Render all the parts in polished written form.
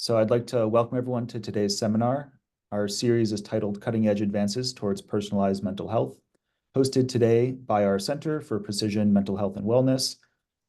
So I'd like to welcome everyone to today's seminar. Our series is titled Cutting Edge Advances Towards Personalized Mental Health, hosted today by our Center for Precision Mental Health and Wellness.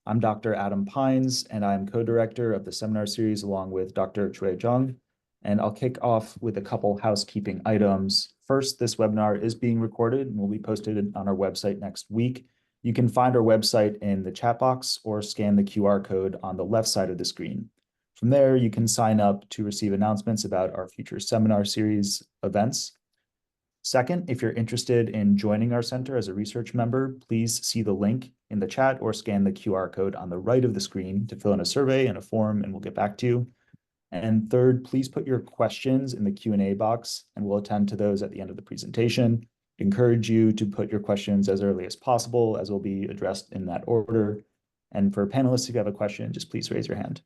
I'm Dr. Adam Pines, and I'm co-director of the seminar series along with Dr. Chui Zhang. And I'll kick off with a couple housekeeping items. First, this webinar is being recorded and will be posted on our website next week. You can find our website in the chat box or scan the QR code on the left side of the screen. From there, you can sign up to receive announcements about our future seminar series events. Second, if you're interested in joining our center as a research member, please see the link in the chat or scan the QR code on the right of the screen to fill in a survey and a form, and we'll get back to you. And third, please put your questions in the Q&A box, and we'll attend to those at the end of the presentation. I encourage you to put your questions as early as possible, as will be addressed in that order. And for panelists, if you have a question, just please raise your hand.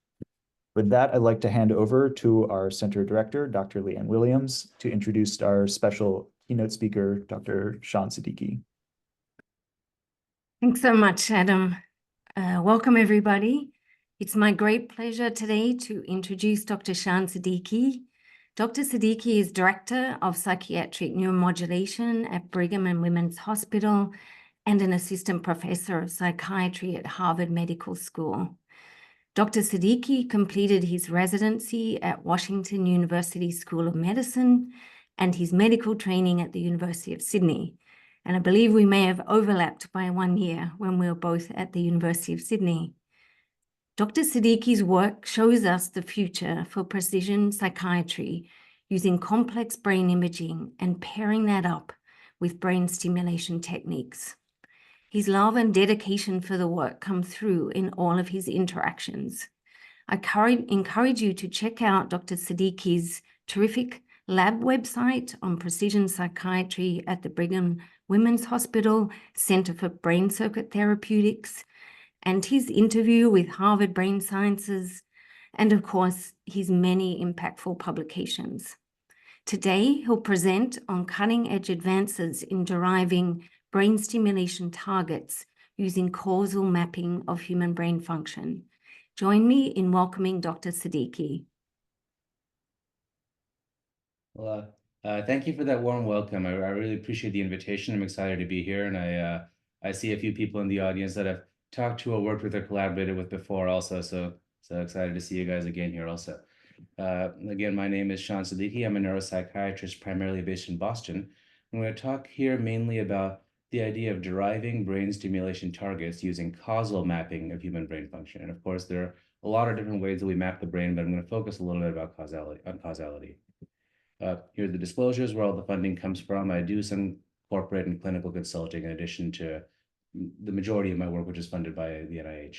With that, I'd like to hand over to our center director, Dr. Leanne Williams, to introduce our special keynote speaker, Dr. Shan Siddiqi. Thanks so much, Adam. Welcome, everybody. It's my great pleasure today to introduce Dr. Shan Siddiqi. Dr. Siddiqi is Director of Psychiatric Neuromodulation at Brigham and Women's Hospital and an Assistant Professor of Psychiatry at Harvard Medical School. Dr. Siddiqi completed his residency at Washington University School of Medicine and his medical training at the University of Sydney. And I believe we may have overlapped by 1 year when we were both at the University of Sydney. Dr. Siddiqi's work shows us the future for precision psychiatry using complex brain imaging and pairing that up with brain stimulation techniques. His love and dedication for the work come through in all of his interactions. I encourage you to check out Dr. Siddiqi's terrific lab website on precision psychiatry at the Brigham Women's Hospital Center for Brain Circuit Therapeutics, and his interview with Harvard Brain Sciences, and of course, his many impactful publications. Today, he'll present on cutting-edge advances in deriving brain stimulation targets using causal mapping of human brain function. Join me in welcoming Dr. Siddiqi. Well, thank you for that warm welcome. I really appreciate the invitation. I'm excited to be here, and I see a few people in the audience that I've talked to or worked with or collaborated with before also, so excited to see you guys again here also. Again, my name is Shan Siddiqi. I'm a neuropsychiatrist primarily based in Boston. I'm going to talk here mainly about the idea of deriving brain stimulation targets using causal mapping of human brain function. And of course, there are a lot of different ways that we map the brain, but I'm going to focus a little bit about causality. Here are the disclosures where all the funding comes from. I do some corporate and clinical consulting in addition to the majority of my work, which is funded by the NIH.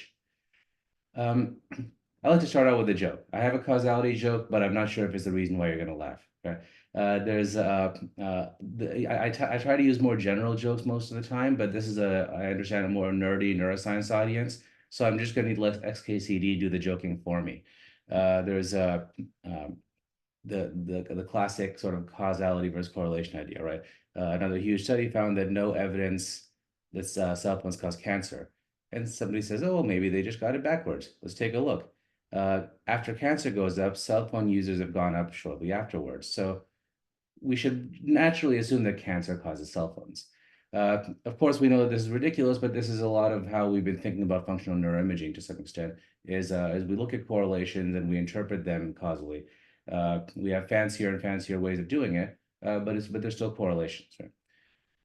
I like to start out with a joke. I have a causality joke, but I'm not sure if it's the reason why you're going to laugh. Okay? I try to use more general jokes most of the time, but this is I understand, a more nerdy neuroscience audience. So I'm just going to let XKCD do the joking for me. There's the classic sort of causality versus correlation idea, right? Another huge study found that no evidence that cell phones cause cancer. And somebody says, oh, well, maybe they just got it backwards. Let's take a look. After cancer goes up, cell phone users have gone up shortly afterwards. So we should naturally assume that cancer causes cell phones. Of course, we know that this is ridiculous, but this is a lot of how we've been thinking about functional neuroimaging to some extent, is as we look at correlations and we interpret them causally. We have fancier and fancier ways of doing it, but there's still correlations, right?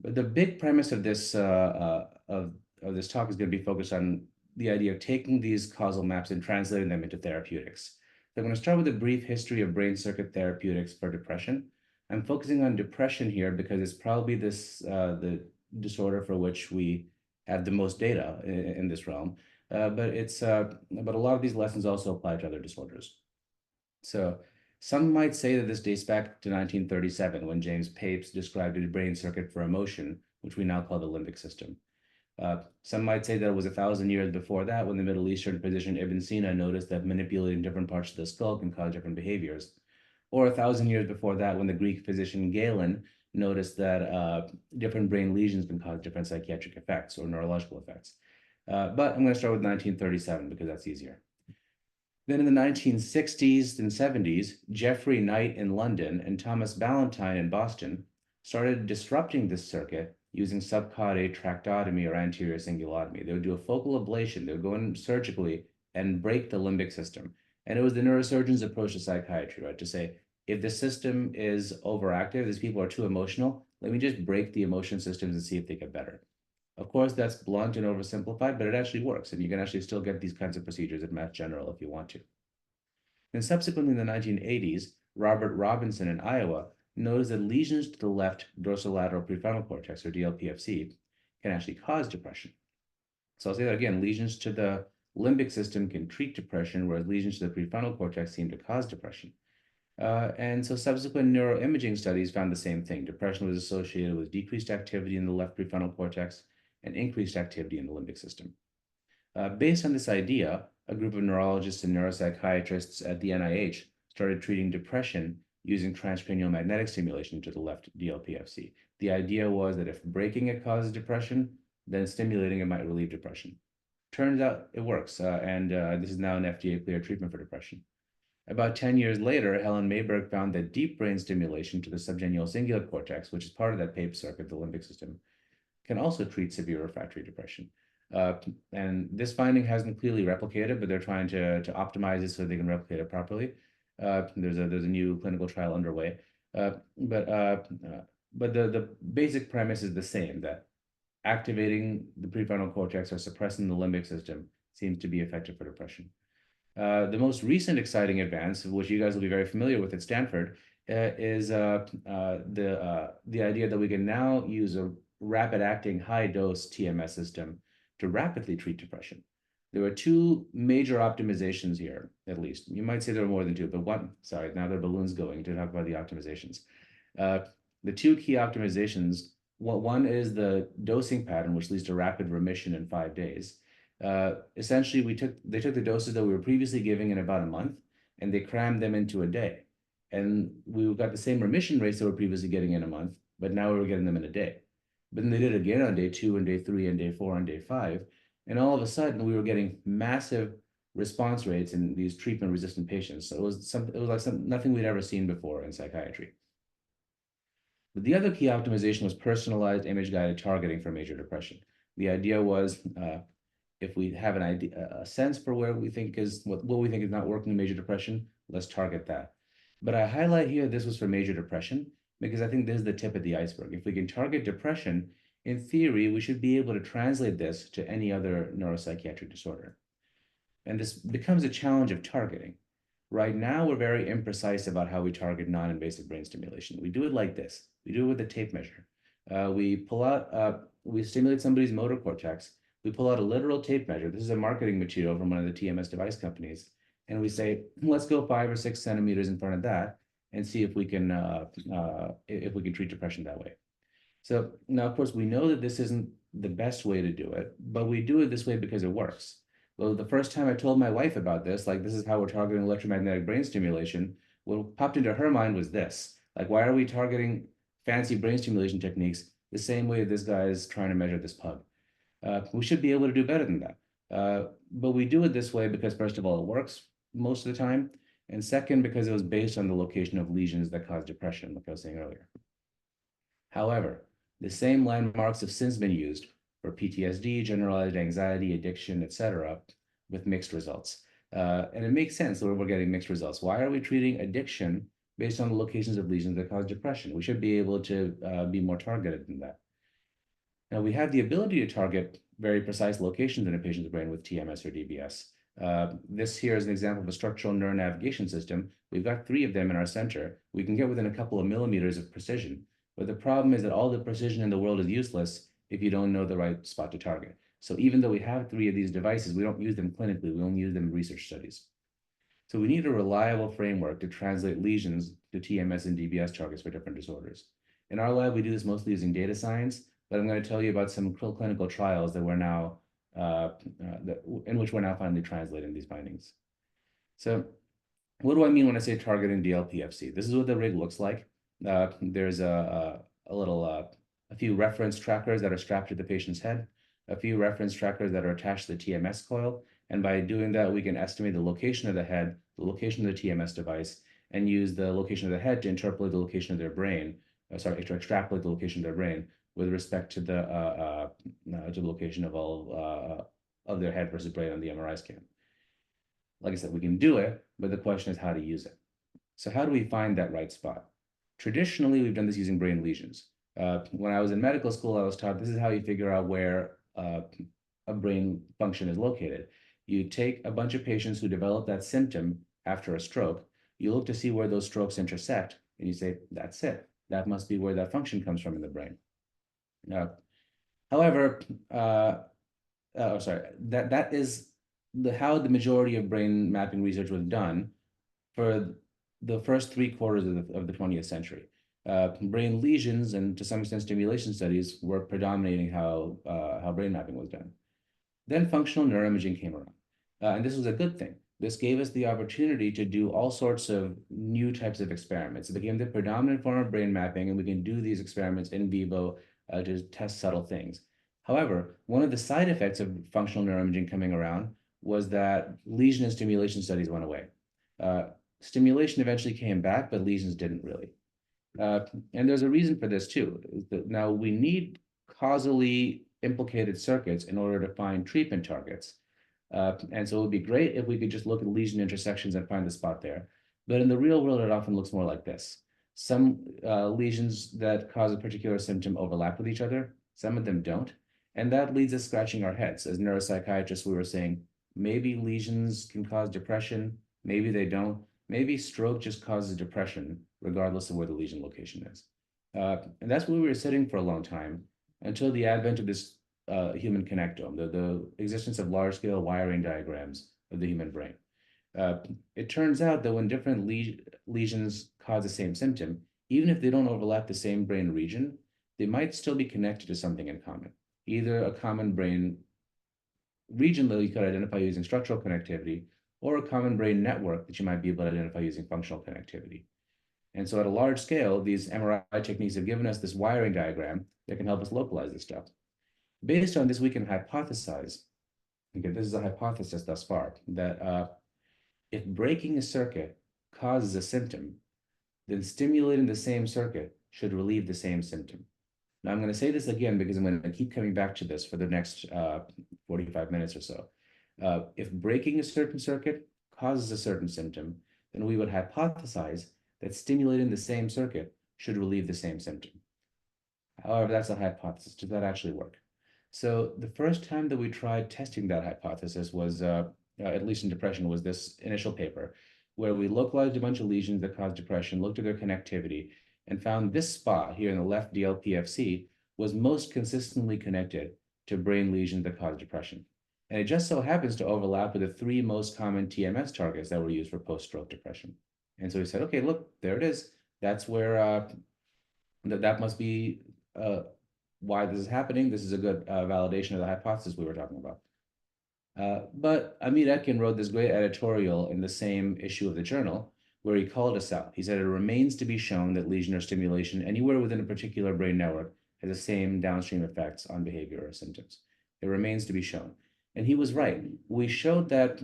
But the big premise of this of this talk is going to be focused on the idea of taking these causal maps and translating them into therapeutics. So I'm going to start with a brief history of brain circuit therapeutics for depression. I'm focusing on depression here because it's probably the disorder for which we have the most data in this realm. But a lot of these lessons also apply to other disorders. So some might say that this dates back to 1937 when James Papes described a brain circuit for emotion, which we now call the limbic system. Some might say that it was 1,000 years before that when the Middle Eastern physician Ibn Sina noticed that manipulating different parts of the skull can cause different behaviors. Or 1,000 years before that when the Greek physician Galen noticed that different brain lesions can cause different psychiatric effects or neurological effects. But I'm going to start with 1937 because that's easier. Then in the 1960s and 70s, Geoffrey Knight in London and Thomas Ballantyne in Boston started disrupting this circuit using subcaudate tractotomy or anterior cingulotomy. They would do a focal ablation. They would go in surgically and break the limbic system. And it was the neurosurgeon's approach to psychiatry, right? To say, if the system is overactive, these people are too emotional, let me just break the emotion systems and see if they get better. Of course, that's blunt and oversimplified, but it actually works. And you can actually still get these kinds of procedures at Mass General if you want to. And subsequently in the 1980s, Robert Robinson in Iowa noticed that lesions to the left dorsolateral prefrontal cortex, or DLPFC, can actually cause depression. So I'll say that again, lesions to the limbic system can treat depression, whereas lesions to the prefrontal cortex seem to cause depression. And so subsequent neuroimaging studies found the same thing. Depression was associated with decreased activity in the left prefrontal cortex and increased activity in the limbic system. Based on this idea, a group of neurologists and neuropsychiatrists at the NIH started treating depression using transcranial magnetic stimulation to the left DLPFC. The idea was that if breaking it causes depression, then stimulating it might relieve depression. Turns out it works, and this is now an FDA-cleared treatment for depression. About 10 years later, Helen Mayberg found that deep brain stimulation to the subgenual cingulate cortex, which is part of that PAPE circuit, the limbic system, can also treat severe refractory depression. And this finding hasn't clearly replicated, but they're trying to optimize it so they can replicate it properly. There's a new clinical trial underway. But the basic premise is the same, that activating the prefrontal cortex or suppressing the limbic system seems to be effective for depression. The most recent exciting advance, which you guys will be very familiar with at Stanford, is the idea that we can now use a rapid-acting high-dose TMS system to rapidly treat depression. There were two major optimizations here, at least. You might say there were more than two, but one, sorry, now there are balloons going to talk about the optimizations. The two key optimizations, one is the dosing pattern, which leads to rapid remission in 5 days. Essentially, they took the doses that we were previously giving in about a month, and they crammed them into a day. And we got the same remission rates that we were previously getting in a month, but now we were getting them in a day. But then they did it again on day 2 and day 3 and day 4 and day 5. And all of a sudden, we were getting massive response rates in these treatment-resistant patients. So it was like nothing we'd ever seen before in psychiatry. But the other key optimization was personalized image-guided targeting for major depression. The idea was if we have a sense for where we think is what we think is not working in major depression, let's target that. But I highlight here this was for major depression because I think this is the tip of the iceberg. If we can target depression, in theory, we should be able to translate this to any other neuropsychiatric disorder. And this becomes a challenge of targeting. Right now, we're very imprecise about how we target non-invasive brain stimulation. We do it like this. We do it with a tape measure. We stimulate somebody's motor cortex. We pull out a literal tape measure. This is a marketing material from one of the TMS device companies. And we say, let's go 5 or 6 centimeters in front of that and see if we can treat depression that way. So now, of course, we know that this isn't the best way to do it, but we do it this way because it works. Well, the first time I told my wife about this, like this is how we're targeting electromagnetic brain stimulation, what popped into her mind was this. Like, why are we targeting fancy brain stimulation techniques the same way this guy is trying to measure this pug? We should be able to do better than that. But we do it this way because, first of all, it works most of the time. And second, because it was based on the location of lesions that cause depression, like I was saying earlier. However, the same landmarks have since been used for PTSD, generalized anxiety, addiction, etc., with mixed results. And it makes sense that we're getting mixed results. Why are we treating addiction based on the locations of lesions that cause depression? We should be able to be more targeted than that. Now, we have the ability to target very precise locations in a patient's brain with TMS or DBS. This here is an example of a structural neuronavigation system. We've got 3 of them in our center. We can get within a couple of millimeters of precision. But the problem is that all the precision in the world is useless if you don't know the right spot to target. So even though we have 3 of these devices, we don't use them clinically. We only use them in research studies. So we need a reliable framework to translate lesions to TMS and DBS targets for different disorders. In our lab, we do this mostly using data science, but I'm going to tell you about some clinical trials that we're now, in which we're now finally translating these findings. So what do I mean when I say targeting DLPFC? This is what the rig looks like. There's a few reference trackers that are strapped to the patient's head, a few reference trackers that are attached to the TMS coil, And by doing that, we can estimate the location of the head, the location of the TMS device, and use the location of the head to interpolate the location of their brain, to extrapolate the location of their brain with respect to the location of all of their head versus brain on the MRI scan. Like I said, we can do it, but the question is how to use it. So how do we find that right spot? Traditionally, we've done this using brain lesions. When I was in medical school, I was taught this is how you figure out where a brain function is located. You take a bunch of patients who develop that symptom after a stroke, you look to see where those strokes intersect, and you say, that's it. That must be where that function comes from in the brain. However, that is how the majority of brain mapping research was done for the first 3/4 of the 20th century. Brain lesions and to some extent stimulation studies were predominating how brain mapping was done. Then functional neuroimaging came around, and this was a good thing. This gave us the opportunity to do all sorts of new types of experiments. It became the predominant form of brain mapping, and we can do these experiments in vivo to test subtle things. However, one of the side effects of functional neuroimaging coming around was that lesion and stimulation studies went away. Stimulation eventually came back, but lesions didn't really. And there's a reason for this too. Now we need causally implicated circuits in order to find treatment targets. And so it would be great if we could just look at lesion intersections and find the spot there. But in the real world, it often looks more like this. Some lesions that cause a particular symptom overlap with each other. Some of them don't. And that leads us scratching our heads. As neuropsychiatrists, we were saying, maybe lesions can cause depression. Maybe they don't. Maybe stroke just causes depression, regardless of where the lesion location is. And that's where we were sitting for a long time until the advent of this human connectome, the existence of large-scale wiring diagrams of the human brain. It turns out that when different lesions cause the same symptom, even if they don't overlap the same brain region, they might still be connected to something in common, either a common brain region that you could identify using structural connectivity, or a common brain network that you might be able to identify using functional connectivity. And so at a large scale, these MRI techniques have given us this wiring diagram that can help us localize this stuff. Based on this, we can hypothesize, okay, this is a hypothesis thus far, that if breaking a circuit causes a symptom, then stimulating the same circuit should relieve the same symptom. Now, I'm going to say this again because I'm going to keep coming back to this for the next 45 minutes or so. If breaking a certain circuit causes a certain symptom, then we would hypothesize that stimulating the same circuit should relieve the same symptom. However, that's a hypothesis. Does that actually work? So the first time that we tried testing that hypothesis was, at least in depression, was this initial paper where we localized a bunch of lesions that cause depression, looked at their connectivity, and found this spot here in the left DLPFC was most consistently connected to brain lesions that cause depression. And it just so happens to overlap with the 3 most common TMS targets that were used for post-stroke depression. And so we said, okay, look, there it is. That's where that must be why this is happening. This is a good validation of the hypothesis we were talking about. But Amit Etkin wrote this great editorial in the same issue of the journal where he called us out. He said, it remains to be shown that lesion or stimulation anywhere within a particular brain network has the same downstream effects on behavior or symptoms. It remains to be shown. And he was right. We showed that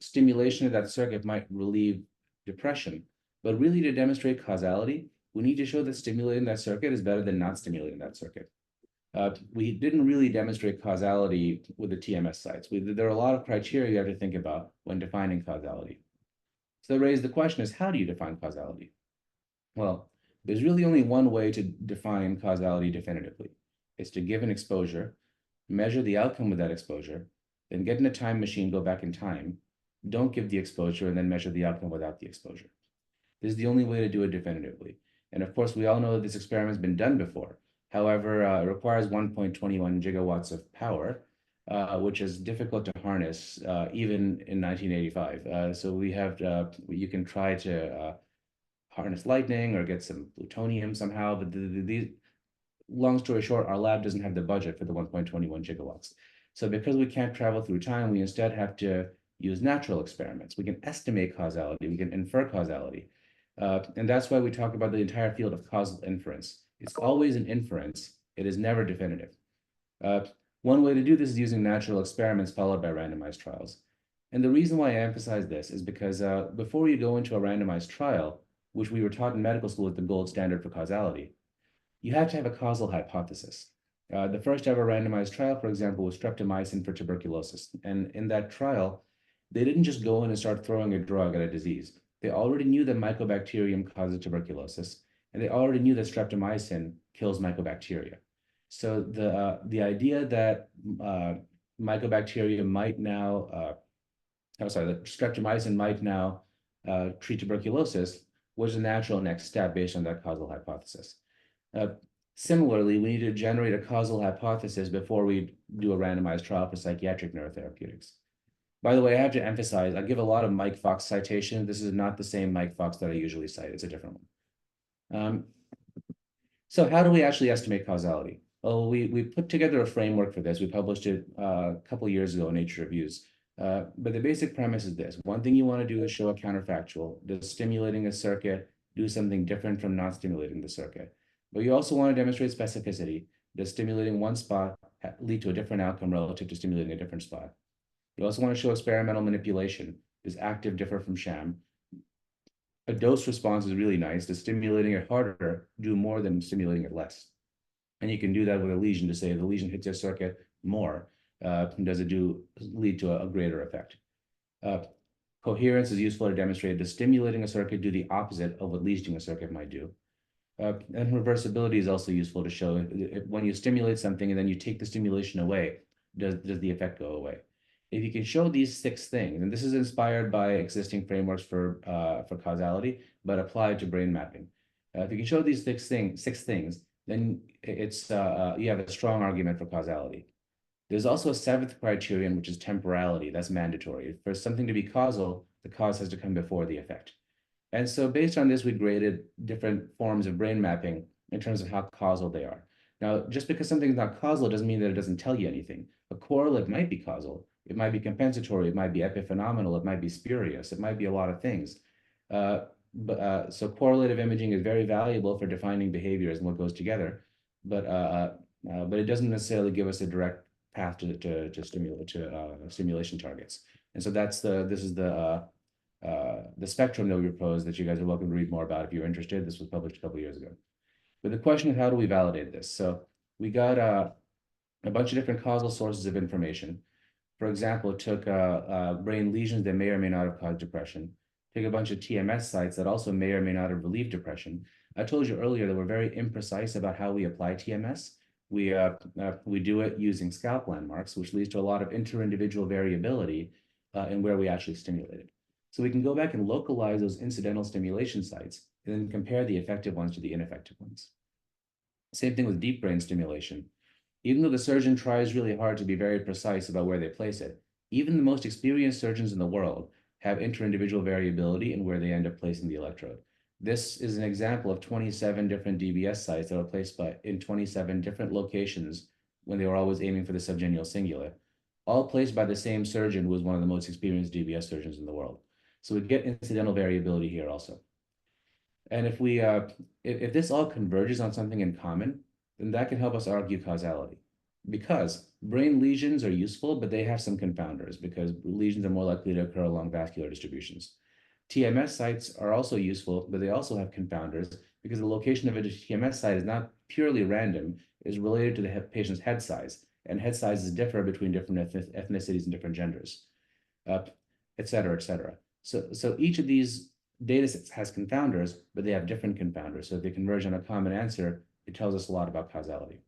stimulation of that circuit might relieve depression, but really to demonstrate causality, we need to show that stimulating that circuit is better than not stimulating that circuit. We didn't really demonstrate causality with the TMS sites. There are a lot of criteria you have to think about when defining causality. So that raised the question is, how do you define causality? Well, there's really only one way to define causality definitively. It's to give an exposure, measure the outcome with that exposure, then get in a time machine, go back in time, don't give the exposure, and then measure the outcome without the exposure. This is the only way to do it definitively. And of course, we all know that this experiment has been done before. However, it requires 1.21 gigawatts of power, which is difficult to harness even in 1985. So we have, you can try to harness lightning or get some plutonium somehow, but long story short, our lab doesn't have the budget for the 1.21 gigawatts. So because we can't travel through time, we instead have to use natural experiments. We can estimate causality, we can infer causality. And that's why we talk about the entire field of causal inference. It's always an inference. It is never definitive. One way to do this is using natural experiments followed by randomized trials. And the reason why I emphasize this is because before you go into a randomized trial, which we were taught in medical school as the gold standard for causality, you have to have a causal hypothesis. The first ever randomized trial, for example, was streptomycin for tuberculosis. And in that trial, they didn't just go in and start throwing a drug at a disease. They already knew that mycobacterium causes tuberculosis, and they already knew that streptomycin kills mycobacteria. So the idea that mycobacteria might now, that streptomycin might now treat tuberculosis was a natural next step based on that causal hypothesis. Similarly, we need to generate a causal hypothesis before we do a randomized trial for psychiatric neurotherapeutics. By the way, I have to emphasize, I give a lot of Mike Fox citations. This is not the same Mike Fox that I usually cite. It's a different one. So how do we actually estimate causality? Well, we put together a framework for this. We published it a couple of years ago in Nature Reviews. But the basic premise is this. One thing you want to do is show a counterfactual. Does stimulating a circuit do something different from not stimulating the circuit? But you also want to demonstrate specificity. Does stimulating one spot lead to a different outcome relative to stimulating a different spot? You also want to show experimental manipulation. Does active differ from sham? A dose response is really nice. Does stimulating it harder do more than stimulating it less? And you can do that with a lesion to say if the lesion hits your circuit more, does it lead to a greater effect? Coherence is useful to demonstrate does stimulating a circuit do the opposite of what lesioning a circuit might do? And reversibility is also useful to show if when you stimulate something and then you take the stimulation away, does the effect go away? If you can show these 6 things, and this is inspired by existing frameworks for causality, but applied to brain mapping. If you can show these 6 things, then it's you have a strong argument for causality. There's also a 7th criterion, which is temporality. That's mandatory. For something to be causal, the cause has to come before the effect. And so based on this, we graded different forms of brain mapping in terms of how causal they are. Now, just because something's not causal doesn't mean that it doesn't tell you anything. A correlate might be causal. It might be compensatory. It might be epiphenomenal. It might be spurious. It might be a lot of things. So correlative imaging is very valuable for defining behaviors and what goes together, but it doesn't necessarily give us a direct path to stimulation targets. And so this is the spectrum that we proposed that you guys are welcome to read more about if you're interested. This was published a couple of years ago. But the question is, how do we validate this? So we got a bunch of different causal sources of information. For example, it took brain lesions that may or may not have caused depression. Took a bunch of TMS sites that also may or may not have relieved depression. I told you earlier that we're very imprecise about how we apply TMS. We do it using scalp landmarks, which leads to a lot of inter-individual variability in where we actually stimulate it. So we can go back and localize those incidental stimulation sites and then compare the effective ones to the ineffective ones. Same thing with deep brain stimulation. Even though the surgeon tries really hard to be very precise about where they place it, even the most experienced surgeons in the world have inter-individual variability in where they end up placing the electrode. This is an example of 27 different DBS sites that were placed in 27 different locations when they were always aiming for the subgenual cingulate, all placed by the same surgeon who was one of the most experienced DBS surgeons in the world. So we get incidental variability here also. And if this all converges on something in common, then that can help us argue causality. Because brain lesions are useful, but they have some confounders because lesions are more likely to occur along vascular distributions. TMS sites are also useful, but they also have confounders because the location of a TMS site is not purely random, it is related to the patient's head size, and head sizes differ between different ethnicities and different genders, et cetera, et cetera. So each of these data sets has confounders, but they have different confounders. So if they converge on a common answer, it tells us a lot about causality.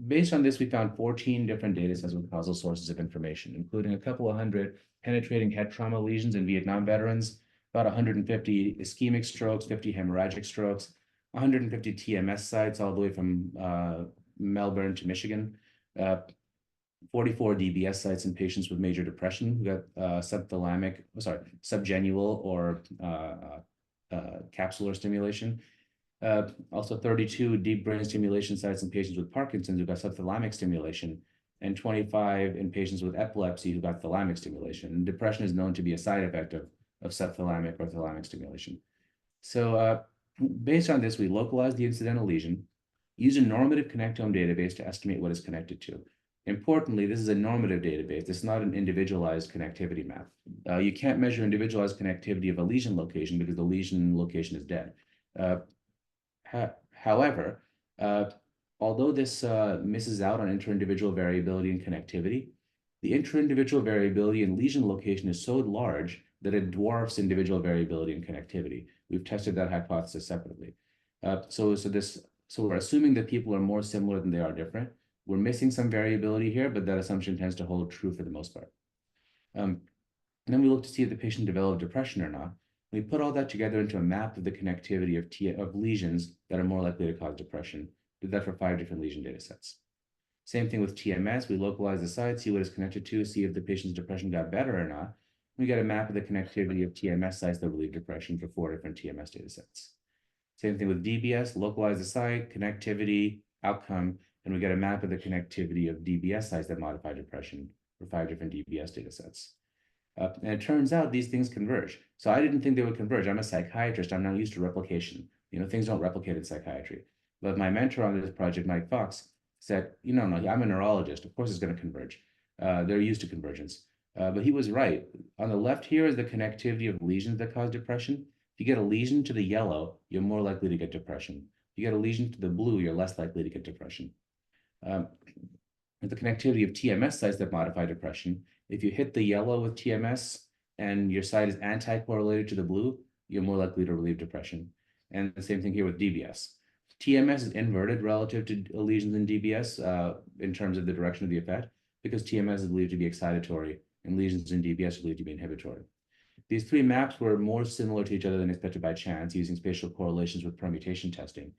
Based on this, we found 14 different data sets with causal sources of information, including a couple of hundred penetrating head trauma lesions in Vietnam veterans, about 150 ischemic strokes, 50 hemorrhagic strokes, 150 TMS sites all the way from Melbourne to Michigan, 44 DBS sites in patients with major depression who got subgenual or capsular stimulation. Also 32 deep brain stimulation sites in patients with Parkinson's who got subthalamic stimulation, and 25 in patients with epilepsy who got thalamic stimulation. And depression is known to be a side effect of subthalamic or thalamic stimulation. So based on this, we localized the incidental lesion, used a normative connectome database to estimate what it's connected to. Importantly, this is a normative database. It's not an individualized connectivity map. You can't measure individualized connectivity of a lesion location because the lesion location is dead. However, although this misses out on inter-individual variability and connectivity, the inter-individual variability in lesion location is so large that it dwarfs individual variability and connectivity. We've tested that hypothesis separately. So we're assuming that people are more similar than they are different. We're missing some variability here, but that assumption tends to hold true for the most part. And then we look to see if the patient developed depression or not. We put all that together into a map of the connectivity of lesions that are more likely to cause depression. Did that for 5 different lesion data sets. Same thing with TMS. We localize the site, see what it's connected to, see if the patient's depression got better or not. We get a map of the connectivity of TMS sites that relieve depression for 4 different TMS data sets. Same thing with DBS, localize the site, connectivity, outcome, and we get a map of the connectivity of DBS sites that modify depression for 5 different DBS data sets. And it turns out these things converge. So I didn't think they would converge. I'm a psychiatrist. I'm not used to replication. Things don't replicate in psychiatry. But my mentor on this project, Mike Fox, said, no, I'm a neurologist. Of course it's going to converge. They're used to convergence. But he was right. On the left here is the connectivity of lesions that cause depression. If you get a lesion to the yellow, you're more likely to get depression. If you get a lesion to the blue, you're less likely to get depression. With the connectivity of TMS sites that modify depression, if you hit the yellow with TMS and your site is anti-correlated to the blue, you're more likely to relieve depression. And the same thing here with DBS. TMS is inverted relative to lesions in DBS in terms of the direction of the effect, because TMS is believed to be excitatory and lesions in DBS are believed to be inhibitory. These 3 maps were more similar to each other than expected by chance using spatial correlations with permutation testing.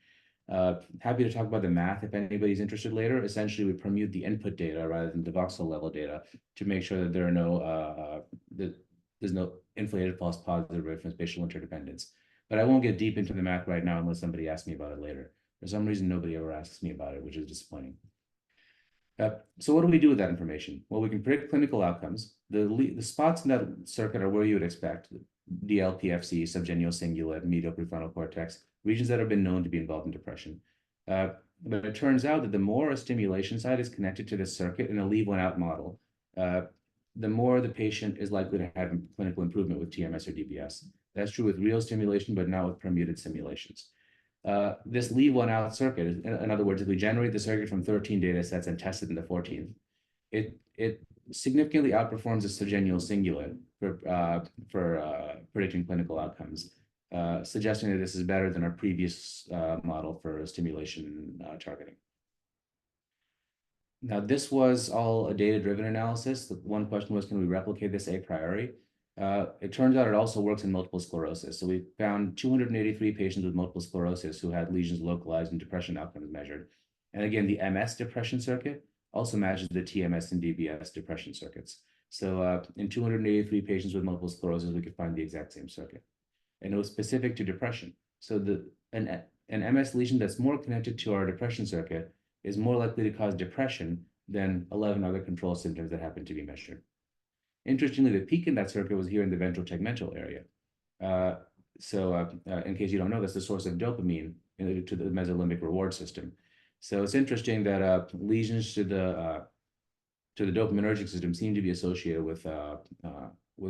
Happy to talk about the math if anybody's interested later. Essentially, we permute the input data rather than the voxel level data to make sure that there are no there's no inflated false positive rate from spatial interdependence. But I won't get deep into the math right now unless somebody asks me about it later. For some reason, nobody ever asks me about it, which is disappointing. So what do we do with that information? Well, we can predict clinical outcomes. The spots in that circuit are where you would expect: DLPFC, subgenual cingulate, medial prefrontal cortex, regions that have been known to be involved in depression. But it turns out that the more a stimulation site is connected to this circuit in a leave one out model, the more the patient is likely to have clinical improvement with TMS or DBS. That's true with real stimulation, but not with permuted simulations. This leave one out circuit, in other words, if we generate the circuit from 13 data sets and test it in the 14th, it significantly outperforms the subgenual cingulate for predicting clinical outcomes, suggesting that this is better than our previous model for stimulation targeting. Now, this was all a data-driven analysis. The one question was, can we replicate this a priori? It turns out it also works in multiple sclerosis. So we found 283 patients with multiple sclerosis who had lesions localized and depression outcomes measured. And again, the MS depression circuit also matches the TMS and DBS depression circuits. So in 283 patients with multiple sclerosis, we could find the exact same circuit. And it was specific to depression. So an MS lesion that's more connected to our depression circuit is more likely to cause depression than 11 other control symptoms that happen to be measured. Interestingly, the peak in that circuit was here in the ventral tegmental area. In case you don't know, that's the source of dopamine to the mesolimbic reward system. So it's interesting that lesions to the dopaminergic system seem to be associated with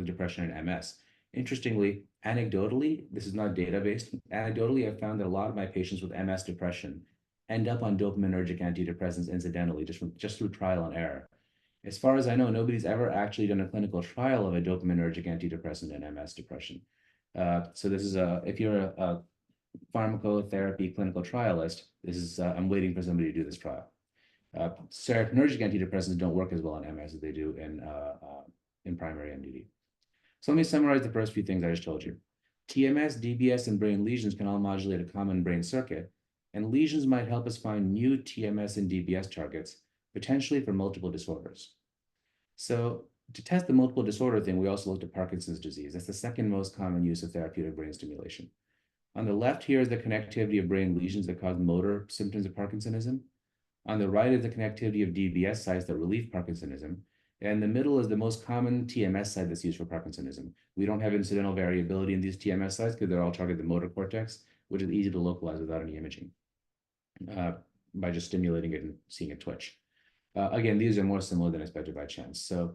depression and MS. Interestingly, anecdotally, this is not data-based. Anecdotally, I've found that a lot of my patients with MS depression end up on dopaminergic antidepressants incidentally, just through trial and error. As far as I know, nobody's ever actually done a clinical trial of a dopaminergic antidepressant in MS depression. So this is if you're a pharmacotherapy clinical trialist, this is I'm waiting for somebody to do this trial. Serotonergic antidepressants don't work as well in MS as they do in primary MDD. So let me summarize the first few things I just told you. TMS, DBS, and brain lesions can all modulate a common brain circuit, and lesions might help us find new TMS and DBS targets, potentially for multiple disorders. So to test the multiple disorder thing, we also looked at Parkinson's disease. That's the second most common use of therapeutic brain stimulation. On the left here is the connectivity of brain lesions that cause motor symptoms of Parkinsonism. On the right is the connectivity of DBS sites that relieve Parkinsonism. And the middle is the most common TMS site that's used for Parkinsonism. We don't have incidental variability in these TMS sites because they're all targeted the motor cortex, which is easy to localize without any imaging by just stimulating it and seeing it twitch. Again, these are more similar than expected by chance. So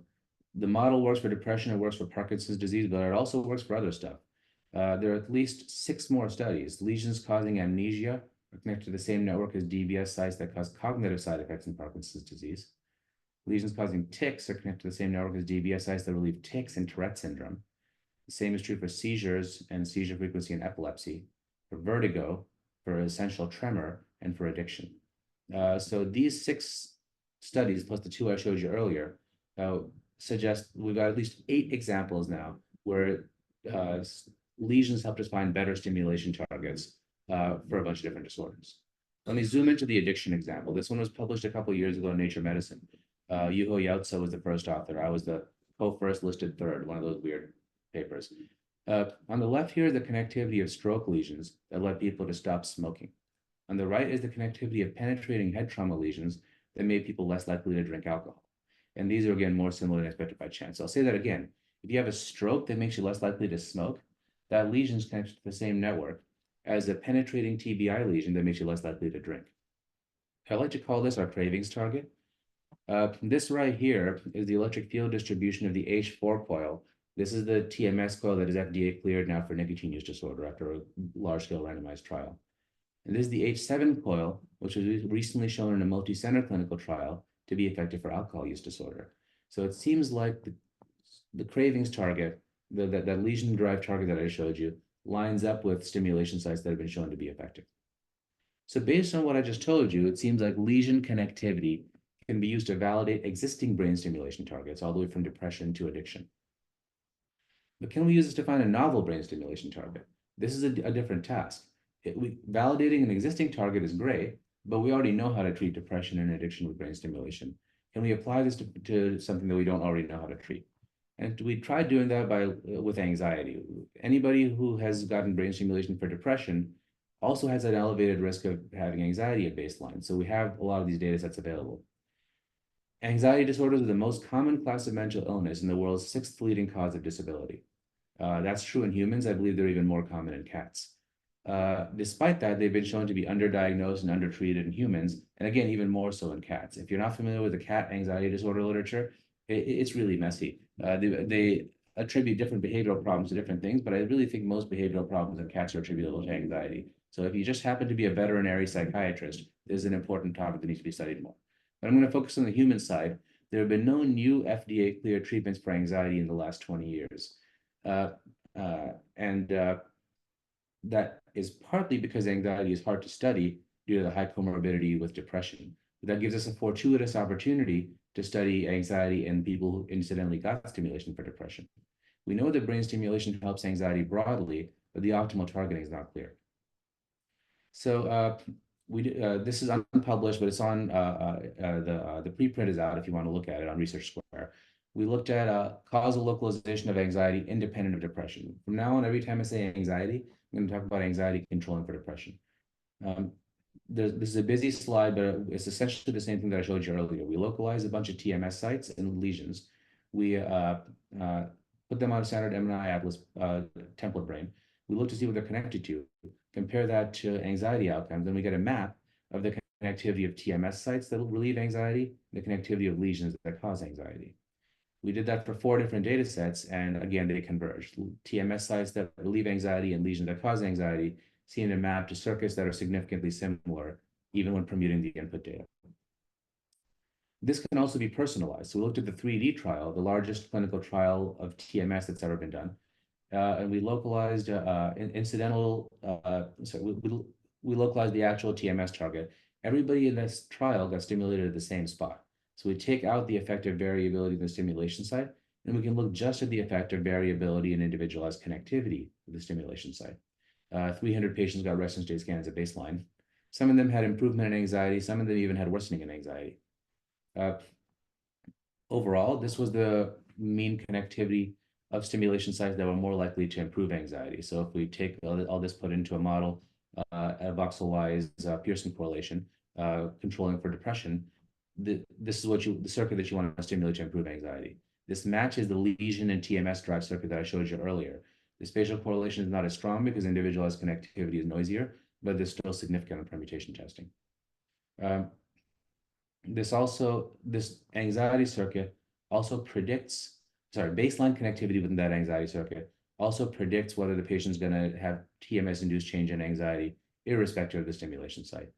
the model works for depression, it works for Parkinson's disease, but it also works for other stuff. There are at least 6 more studies. Lesions causing amnesia are connected to the same network as DBS sites that cause cognitive side effects in Parkinson's disease. Lesions causing tics are connected to the same network as DBS sites that relieve tics in Tourette syndrome. The same is true for seizures and seizure frequency in epilepsy, for vertigo, for essential tremor, and for addiction. So these 6 studies, plus the 2 I showed you earlier, suggest we've got at least 8 examples now where lesions helped us find better stimulation targets for a bunch of different disorders. Let me zoom into the addiction example. This one was published a couple of years ago in Nature Medicine. Juho Jautso was the first author. I was the co-first listed third, one of those weird papers. On the left here, the connectivity of stroke lesions that led people to stop smoking. On the right is the connectivity of penetrating head trauma lesions that made people less likely to drink alcohol. And these are, again, more similar than expected by chance. So I'll say that again. If you have a stroke that makes you less likely to smoke, that lesion is connected to the same network as a penetrating TBI lesion that makes you less likely to drink. I like to call this our cravings target. This right here is the electric field distribution of the H4 coil. This is the TMS coil that is FDA cleared now for nicotine use disorder after a large-scale randomized trial. And this is the H7 coil, which was recently shown in a multi-center clinical trial to be effective for alcohol use disorder. So it seems like the cravings target, that lesion-derived target that I showed you, lines up with stimulation sites that have been shown to be effective. So based on what I just told you, it seems like lesion connectivity can be used to validate existing brain stimulation targets all the way from depression to addiction. But can we use this to find a novel brain stimulation target? This is a different task. Validating an existing target is great, but we already know how to treat depression and addiction with brain stimulation. Can we apply this to something that we don't already know how to treat? And we tried doing that with anxiety. Anybody who has gotten brain stimulation for depression also has an elevated risk of having anxiety at baseline. So we have a lot of these data sets available. Anxiety disorders are the most common class of mental illness and the world's 6th leading cause of disability. That's true in humans. I believe they're even more common in cats. Despite that, they've been shown to be underdiagnosed and undertreated in humans, and again, even more so in cats. If you're not familiar with the cat anxiety disorder literature, it's really messy. They attribute different behavioral problems to different things, but I really think most behavioral problems in cats are attributable to anxiety. So if you just happen to be a veterinary psychiatrist, this is an important topic that needs to be studied more. But I'm going to focus on the human side. There have been no new FDA-cleared treatments for anxiety in the last 20 years. That is partly because anxiety is hard to study due to the high comorbidity with depression. But that gives us a fortuitous opportunity to study anxiety in people who incidentally got stimulation for depression. We know that brain stimulation helps anxiety broadly, but the optimal targeting is not clear. So this is unpublished, but it's on the preprint is out if you want to look at it on Research Square. We looked at causal localization of anxiety independent of depression. From now on, every time I say anxiety, I'm going to talk about anxiety controlling for depression. This is a busy slide, but it's essentially the same thing that I showed you earlier. We localize a bunch of TMS sites and lesions. We put them on a standard MNI Atlas template brain. We look to see what they're connected to, compare that to anxiety outcomes, and we get a map of the connectivity of TMS sites that will relieve anxiety, the connectivity of lesions that cause anxiety. We did that for 4 different data sets, and again, they converged. TMS sites that relieve anxiety and lesions that cause anxiety seem to map to circuits that are significantly similar, even when permuting the input data. This can also be personalized. So we looked at the 3D trial, the largest clinical trial of TMS that's ever been done. And we localized we localized the actual TMS target. Everybody in this trial got stimulated at the same spot. So we take out the effect of variability in the stimulation site, and we can look just at the effect of variability and individualized connectivity of the stimulation site. 300 patients got resting state scans at baseline. Some of them had improvement in anxiety. Some of them even had worsening in anxiety. Overall, this was the mean connectivity of stimulation sites that were more likely to improve anxiety. So if we take all this, put into a model, a voxel-wise Pearson correlation, controlling for depression, this is the circuit that you want to stimulate to improve anxiety. This matches the lesion and TMS drive circuit that I showed you earlier. The spatial correlation is not as strong because individualized connectivity is noisier, but there's still significant on permutation testing. this anxiety circuit also predicts, baseline connectivity within that anxiety circuit also predicts whether the patient's going to have TMS-induced change in anxiety, irrespective of the stimulation site.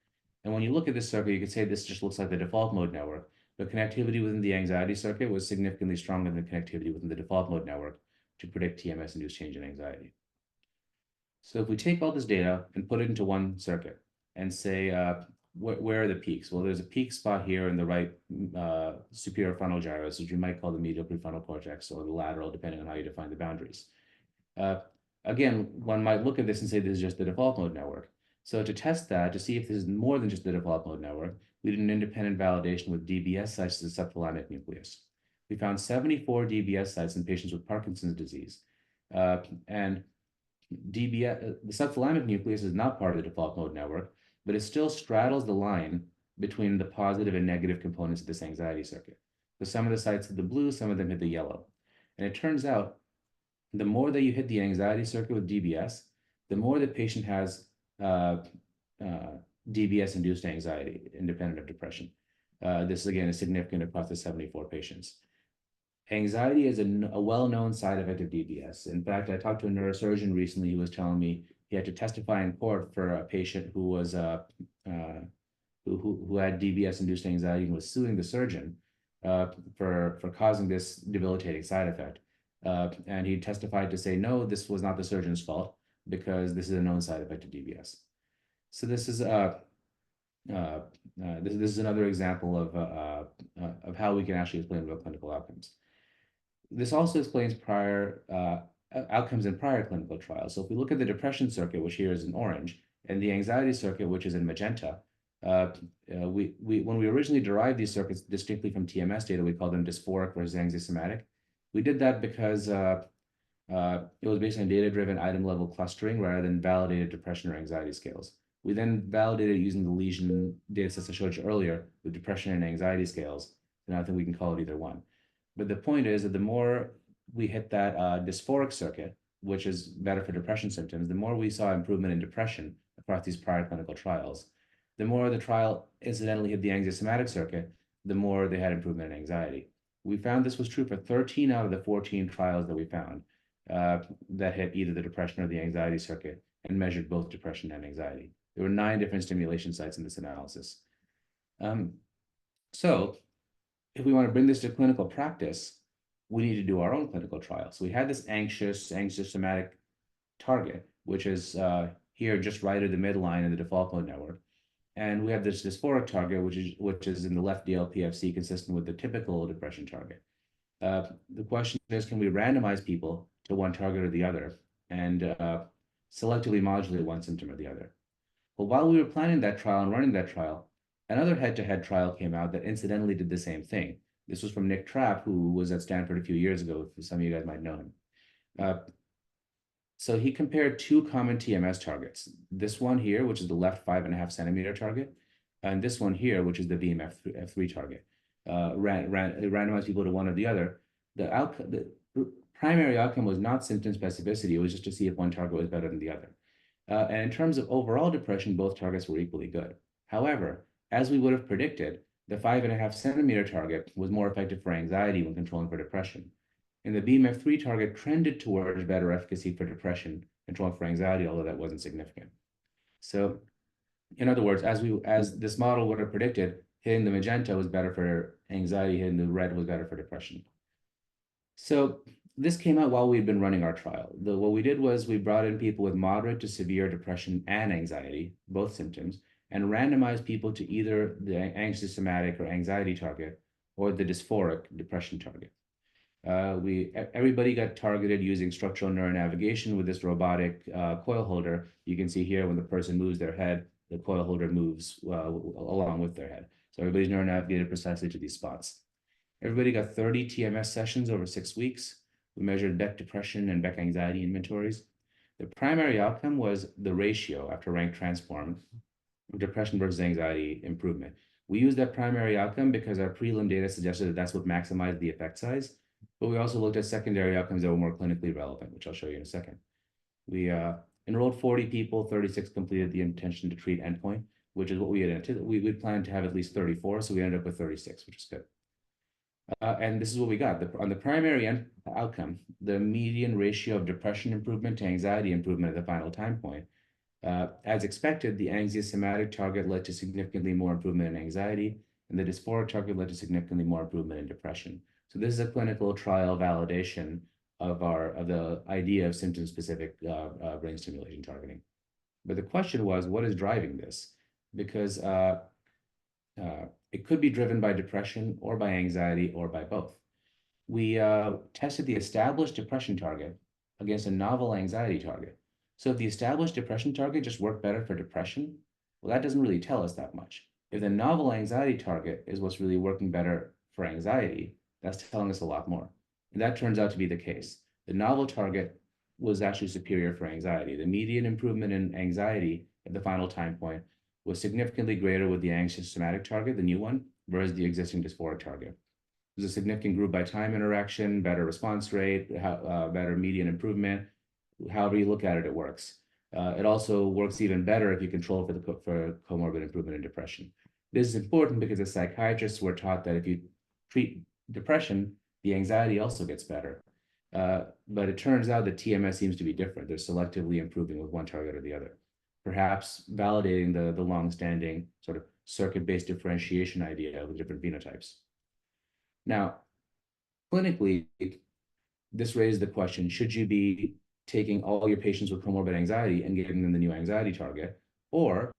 And when you look at this circuit, you could say this just looks like the default mode network, but connectivity within the anxiety circuit was significantly stronger than connectivity within the default mode network to predict TMS-induced change in anxiety. So if we take all this data and put it into one circuit and say, where are the peaks? Well, there's a peak spot here in the right superior frontal gyrus, which you might call the medial prefrontal cortex or the lateral, depending on how you define the boundaries. Again, one might look at this and say this is just the default mode network. So to test that, to see if this is more than just the default mode network, we did an independent validation with DBS sites of the subthalamic nucleus. We found 74 DBS sites in patients with Parkinson's disease. And the subthalamic nucleus is not part of the default mode network, but it still straddles the line between the positive and negative components of this anxiety circuit. So some of the sites hit the blue, some of them hit the yellow. And it turns out the more that you hit the anxiety circuit with DBS, the more the patient has DBS-induced anxiety, independent of depression. This, again, is significant across the 74 patients. Anxiety is a well-known side effect of DBS. In fact, I talked to a neurosurgeon recently who was telling me he had to testify in court for a patient who was who had DBS-induced anxiety and was suing the surgeon for causing this debilitating side effect. And he testified to say, no, this was not the surgeon's fault because this is a known side effect of DBS. So this is this is another example of how we can actually explain real clinical outcomes. This also explains prior outcomes in prior clinical trials. So if we look at the depression circuit, which here is in orange, and the anxiety circuit, which is in magenta, when we originally derived these circuits distinctly from TMS data, we called them dysphoric versus anxiosomatic. We did that because it was based on data-driven item-level clustering rather than validated depression or anxiety scales. We then validated using the lesion data sets I showed you earlier with depression and anxiety scales, and I think we can call it either one. But the point is that the more we hit that dysphoric circuit, which is better for depression symptoms, the more we saw improvement in depression across these prior clinical trials. The more the trial incidentally hit the anxiosomatic circuit, the more they had improvement in anxiety. We found this was true for 13 out of the 14 trials that we found that hit either the depression or the anxiety circuit and measured both depression and anxiety. There were 9 different stimulation sites in this analysis. So if we want to bring this to clinical practice, we need to do our own clinical trial. So we had this anxiosomatic target, which is here just right at the midline in the default mode network. And we have this dysphoric target, which is in the left DLPFC, consistent with the typical depression target. The question is, can we randomize people to one target or the other and selectively modulate one symptom or the other? Well, while we were planning that trial and running that trial, another head-to-head trial came out that incidentally did the same thing. This was from Nick Trapp, who was at Stanford a few years ago. Some of you guys might know him. So he compared 2 common TMS targets. This one here, which is the left 5.5 centimeter target, and this one here, which is the BMF3 target. Randomized people to one or the other. The primary outcome was not symptom specificity. It was just to see if one target was better than the other. And in terms of overall depression, both targets were equally good. However, as we would have predicted, the 5.5 centimeter target was more effective for anxiety when controlling for depression. And the BMF3 target trended towards better efficacy for depression, controlling for anxiety, although that wasn't significant. So in other words, as this model would have predicted, hitting the magenta was better for anxiety, hitting the red was better for depression. So this came out while we'd been running our trial. What we did was we brought in people with moderate to severe depression and anxiety, both symptoms, and randomized people to either the anxiosomatic or anxiety target or the dysphoric depression target. Everybody got targeted using structural neuronavigation with this robotic coil holder. You can see here when the person moves their head, the coil holder moves along with their head. So everybody's neuronavigated precisely to these spots. Everybody got 30 TMS sessions over 6 weeks. We measured Beck depression and Beck anxiety inventories. The primary outcome was the ratio after rank transform of depression versus anxiety improvement. We used that primary outcome because our prelim data suggested that that's what maximized the effect size. But we also looked at secondary outcomes that were more clinically relevant, which I'll show you in a second. We enrolled 40 people, 36 completed the intention to treat endpoint. which is what we had anticipated. We planned to have at least 34, so we ended up with 36, which is good. And this is what we got. On the primary outcome, the median ratio of depression improvement to anxiety improvement at the final time point. As expected, the axiomatic target led to significantly more improvement in anxiety, and the dysphoric target led to significantly more improvement in depression. So this is a clinical trial validation of the idea of symptom-specific brain stimulation targeting. But the question was, what is driving this? Because it could be driven by depression or by anxiety or by both. We tested the established depression target against a novel anxiety target. So if the established depression target just worked better for depression, well, that doesn't really tell us that much. If the novel anxiety target is what's really working better for anxiety, that's telling us a lot more. And that turns out to be the case. The novel target was actually superior for anxiety. The median improvement in anxiety at the final time point was significantly greater with the anxious somatic target, the new one, versus the existing dysphoric target. There's a significant group by time interaction, better response rate, better median improvement. However you look at it, it works. It also works even better if you control for comorbid improvement in depression. This is important because as psychiatrists were taught that if you treat depression, the anxiety also gets better. But it turns out that TMS seems to be different. They're selectively improving with one target or the other, perhaps validating the long-standing sort of circuit-based differentiation idea with different phenotypes. Now, clinically, this raised the question, should you be taking all your patients with comorbid anxiety and giving them the new anxiety target, or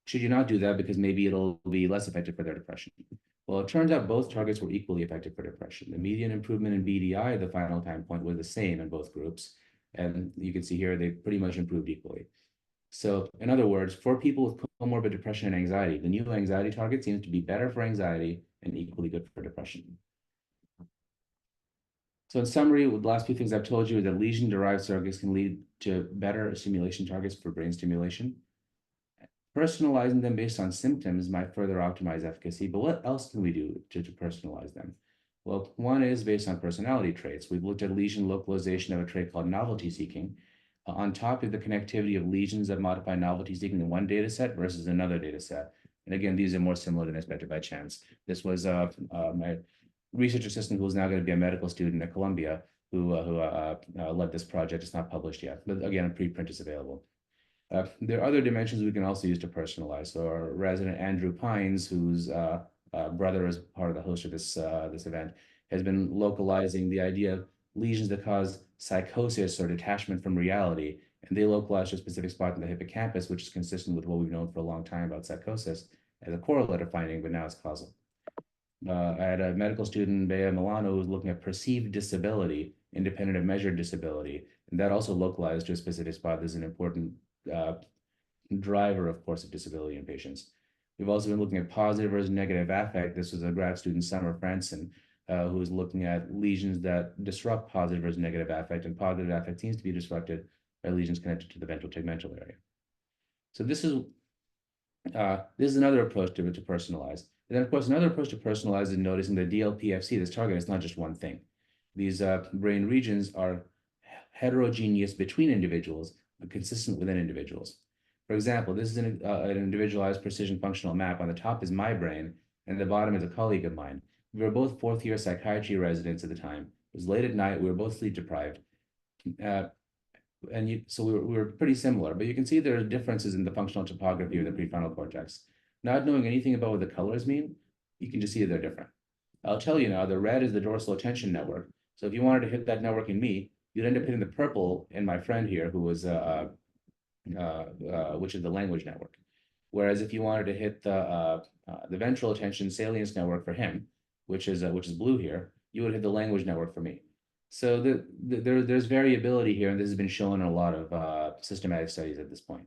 should you not do that because maybe it'll be less effective for their depression? Well, it turns out both targets were equally effective for depression. The median improvement in BDI at the final time point was the same in both groups. And you can see here, they pretty much improved equally. So in other words, for people with comorbid depression and anxiety, the new anxiety target seems to be better for anxiety and equally good for depression. So in summary, the last few things I've told you is that lesion-derived surrogates can lead to better stimulation targets for brain stimulation. Personalizing them based on symptoms might further optimize efficacy, but what else can we do to personalize them? Well, one is based on personality traits. We've looked at lesion localization of a trait called novelty seeking. On top of the connectivity of lesions that modify novelty seeking in one data set versus another data set. And again, these are more similar than expected by chance. This was my research assistant who's now going to be a medical student at Columbia who led this project. It's not published yet, but again, a preprint is available. There are other dimensions we can also use to personalize. So our resident Andrew Pines, whose brother is part of the host of this event, has been localizing the idea of lesions that cause psychosis or detachment from reality, and they localize to a specific spot in the hippocampus, which is consistent with what we've known for a long time about psychosis as a correlative finding, but now it's causal. I had a medical student, Bea Milano, who was looking at perceived disability, independent of measured disability, and that also localized to a specific spot. This is an important driver, of course, of disability in patients. We've also been looking at positive versus negative affect. This was a grad student, Summer Franson, who was looking at lesions that disrupt positive versus negative affect, and positive affect seems to be disrupted by lesions connected to the ventral tegmental area. So this is another approach to personalize. And then, of course, another approach to personalize is noticing the DLPFC, this target, is not just one thing. These brain regions are heterogeneous between individuals, but consistent within individuals. For example, this is an individualized precision functional map. On the top is my brain, and the bottom is a colleague of mine. We were both fourth-year psychiatry residents at the time. It was late at night. We were both sleep-deprived. So we were pretty similar, but you can see there are differences in the functional topography of the prefrontal cortex. Not knowing anything about what the colors mean, you can just see they're different. I'll tell you now, the red is the dorsal attention network. So if you wanted to hit that network in me, you'd end up hitting the purple in my friend here, who was which is the language network. Whereas if you wanted to hit the ventral attention salience network for him, which is blue here, you would hit the language network for me. So there's variability here, and this has been shown in a lot of systematic studies at this point.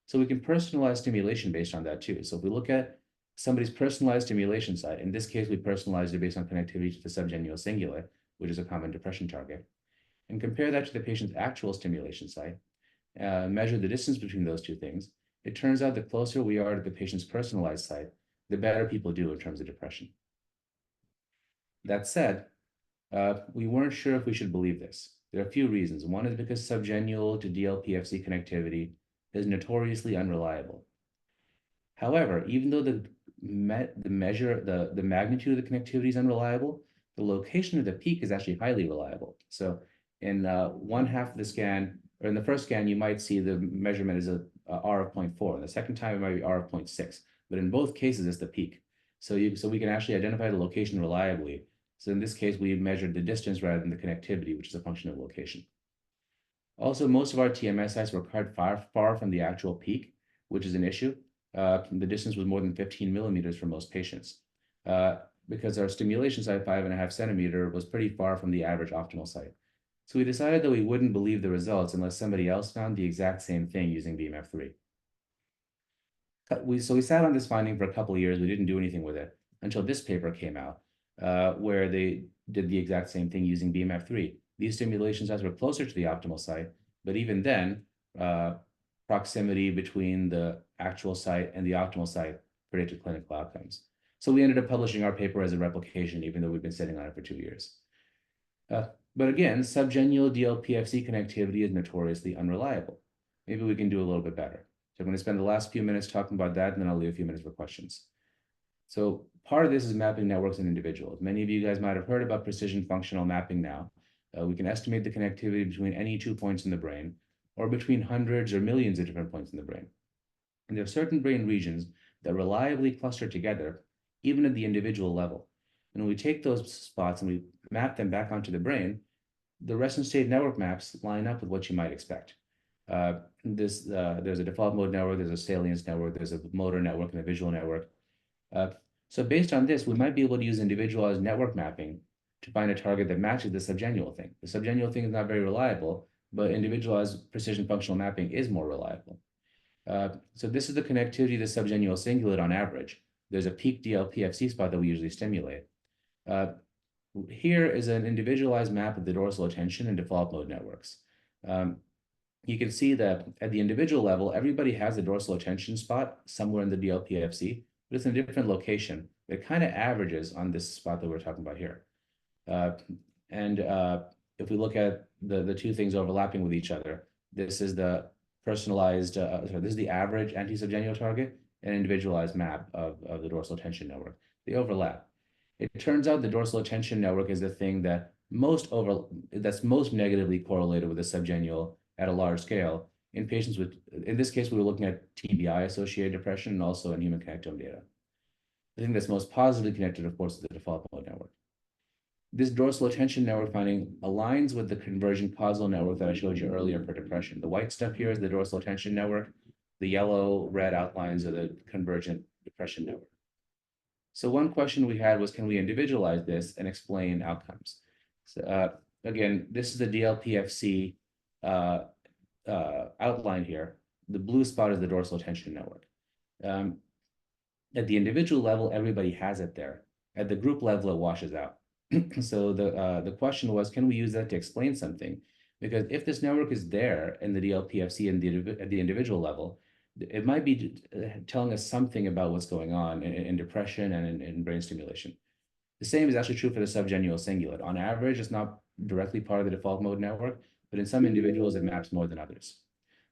So we can personalize stimulation based on that too. So if we look at somebody's personalized stimulation site, in this case, we personalized it based on connectivity to the subgenual cingulate, which is a common depression target, and compare that to the patient's actual stimulation site, measure the distance between those two things, it turns out the closer we are to the patient's personalized site, the better people do in terms of depression. That said, we weren't sure if we should believe this. There are a few reasons. One is because subgenual to DLPFC connectivity is notoriously unreliable. However, even though the magnitude of the connectivity is unreliable, the location of the peak is actually highly reliable. So in one half of the scan, or in the first scan, you might see the measurement is a R of 0.4. And the second time, it might be R of 0.6. But in both cases, it's the peak. So we can actually identify the location reliably. So in this case, we measured the distance rather than the connectivity, which is a function of location. Also, most of our TMS sites were quite far from the actual peak, which is an issue. The distance was more than 15 millimeters for most patients. Because our stimulation site, 5.5 centimeter, was pretty far from the average optimal site. So we decided that we wouldn't believe the results unless somebody else found the exact same thing using BMF3. So we sat on this finding for a couple of years. We didn't do anything with it until this paper came out, where they did the exact same thing using BMF3. These stimulation sites were closer to the optimal site, but even then, proximity between the actual site and the optimal site predicted clinical outcomes. So we ended up publishing our paper as a replication, even though we've been sitting on it for 2 years. But again, subgenual DLPFC connectivity is notoriously unreliable. Maybe we can do a little bit better. So I'm going to spend the last few minutes talking about that, and then I'll leave a few minutes for questions. So part of this is mapping networks and individuals. Many of you guys might have heard about precision functional mapping now. We can estimate the connectivity between any 2 points in the brain, or between hundreds or millions of different points in the brain. And there are certain brain regions that reliably cluster together, even at the individual level. And when we take those spots and we map them back onto the brain, the rest and state network maps line up with what you might expect. There's a default mode network, there's a salience network, there's a motor network, and a visual network. So based on this, we might be able to use individualized network mapping to find a target that matches the subgenual thing. The subgenual thing is not very reliable, but individualized precision functional mapping is more reliable. So this is the connectivity of the subgenual cingulate on average. There's a peak DLPFC spot that we usually stimulate. Here is an individualized map of the dorsal attention and default mode networks. You can see that at the individual level, everybody has a dorsal attention spot somewhere in the DLPFC, but it's in a different location. It kind of averages on this spot that we're talking about here. If we look at the two things overlapping with each other, this is the personalized, this is the average anti-subgenual target and individualized map of the dorsal attention network. They overlap. It turns out the dorsal attention network is the thing that that's most negatively correlated with the subgenual at a large scale in patients with, in this case, we were looking at TBI associated depression and also in human connectome data. The thing that's most positively connected, of course, is the default mode network. This dorsal attention network finding aligns with the convergent causal network that I showed you earlier for depression. The white stuff here is the dorsal attention network. The yellow, red outlines are the convergent depression network. So one question we had was, can we individualize this and explain outcomes? So again, this is the DLPFC outline here. The blue spot is the dorsal attention network. At the individual level, everybody has it there. At the group level, it washes out. So the question was, can we use that to explain something? Because if this network is there in the DLPFC at the individual level, it might be telling us something about what's going on in depression and in brain stimulation. The same is actually true for the subgenual cingulate. On average, it's not directly part of the default mode network, but in some individuals, it maps more than others.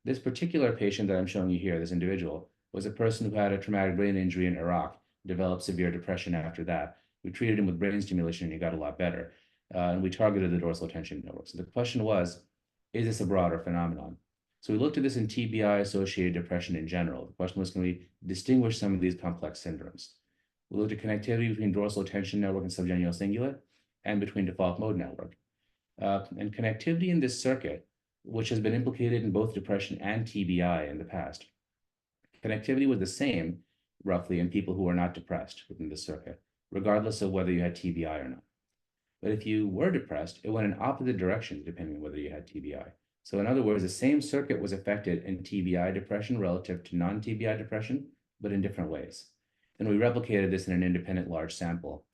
This particular patient that I'm showing you here, this individual, was a person who had a traumatic brain injury in Iraq, developed severe depression after that. We treated him with brain stimulation and he got a lot better. And we targeted the dorsal attention network. So the question was, is this a broader phenomenon? So we looked at this in TBI-associated depression in general. The question was, can we distinguish some of these complex syndromes? We looked at connectivity between dorsal attention network and subgenual cingulate and between default mode network. And connectivity in this circuit, which has been implicated in both depression and TBI in the past, connectivity was the same roughly in people who are not depressed within this circuit, regardless of whether you had TBI or not. But if you were depressed, it went in opposite directions depending on whether you had TBI. So in other words, the same circuit was affected in TBI depression relative to non-TBI depression, but in different ways. And we replicated this in an independent large sample,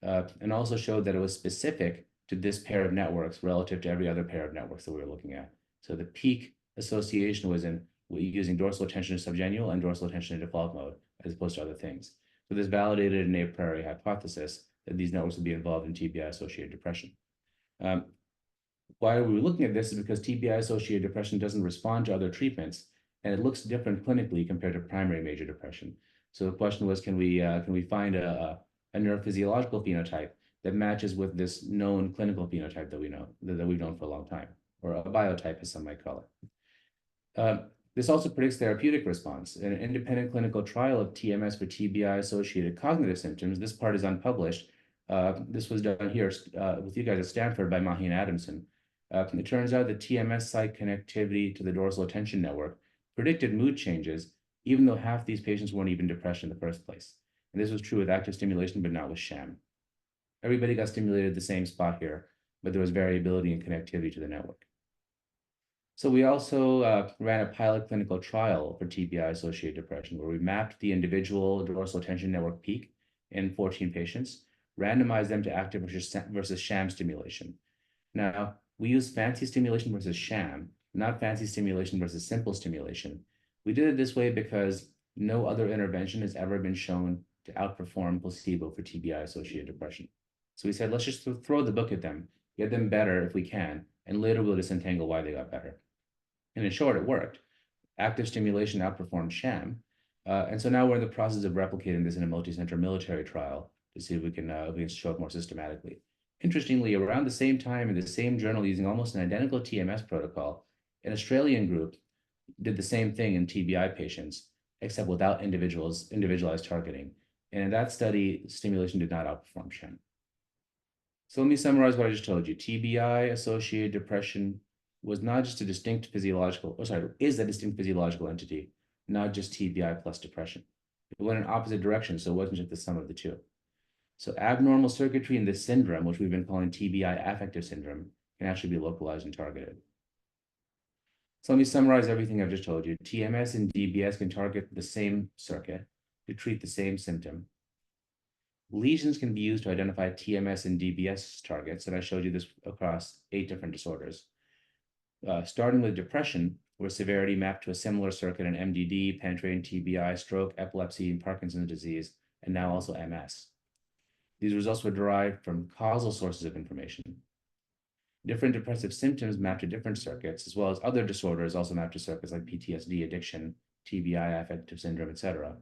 and also showed that it was specific to this pair of networks relative to every other pair of networks that we were looking at. So the peak association was in using dorsal attention to subgenual and dorsal attention to default mode, as opposed to other things. So this validated an a priori hypothesis that these networks would be involved in TBI-associated depression. Why are we looking at this is because TBI-associated depression doesn't respond to other treatments, and it looks different clinically compared to primary major depression. So the question was, can we find a neurophysiological phenotype that matches with this known clinical phenotype that we know, that we've known for a long time, or a biotype, as some might call it. This also predicts therapeutic response. In an independent clinical trial of TMS for TBI-associated cognitive symptoms, this part is unpublished. This was done here with you guys at Stanford by Mahi and Adamson. It turns out that TMS site connectivity to the dorsal attention network predicted mood changes, even though half these patients weren't even depressed in the first place. And this was true with active stimulation, but not with sham. Everybody got stimulated at the same spot here, but there was variability in connectivity to the network. So we also ran a pilot clinical trial for TBI-associated depression, where we mapped the individual dorsal attention network peak in 14 patients, randomized them to active versus sham stimulation. Now, we used fancy stimulation versus sham, not fancy stimulation versus simple stimulation. We did it this way because no other intervention has ever been shown to outperform placebo for TBI-associated depression. So we said, let's just throw the book at them, get them better if we can, and later we'll disentangle why they got better. And in short, it worked. Active stimulation outperformed sham. And so now we're in the process of replicating this in a multi-center military trial to see if we can show it more systematically. Interestingly, around the same time in the same journal, using almost an identical TMS protocol, an Australian group did the same thing in TBI patients, except without individualized targeting. And in that study, stimulation did not outperform sham. So let me summarize what I just told you. TBI-associated depression was not just a distinct physiological, is a distinct physiological entity, not just TBI plus depression. It went in opposite directions, so it wasn't just the sum of the two. So abnormal circuitry in this syndrome, which we've been calling TBI affective syndrome, can actually be localized and targeted. So let me summarize everything I've just told you. TMS and DBS can target the same circuit to treat the same symptom. Lesions can be used to identify TMS and DBS targets, and I showed you this across 8 different disorders. Starting with depression, where severity mapped to a similar circuit in MDD, penetrating TBI, stroke, epilepsy, and Parkinson's disease, and now also MS. These results were derived from causal sources of information. Different depressive symptoms map to different circuits, as well as other disorders also map to circuits like PTSD, addiction, TBI, affective syndrome, etc.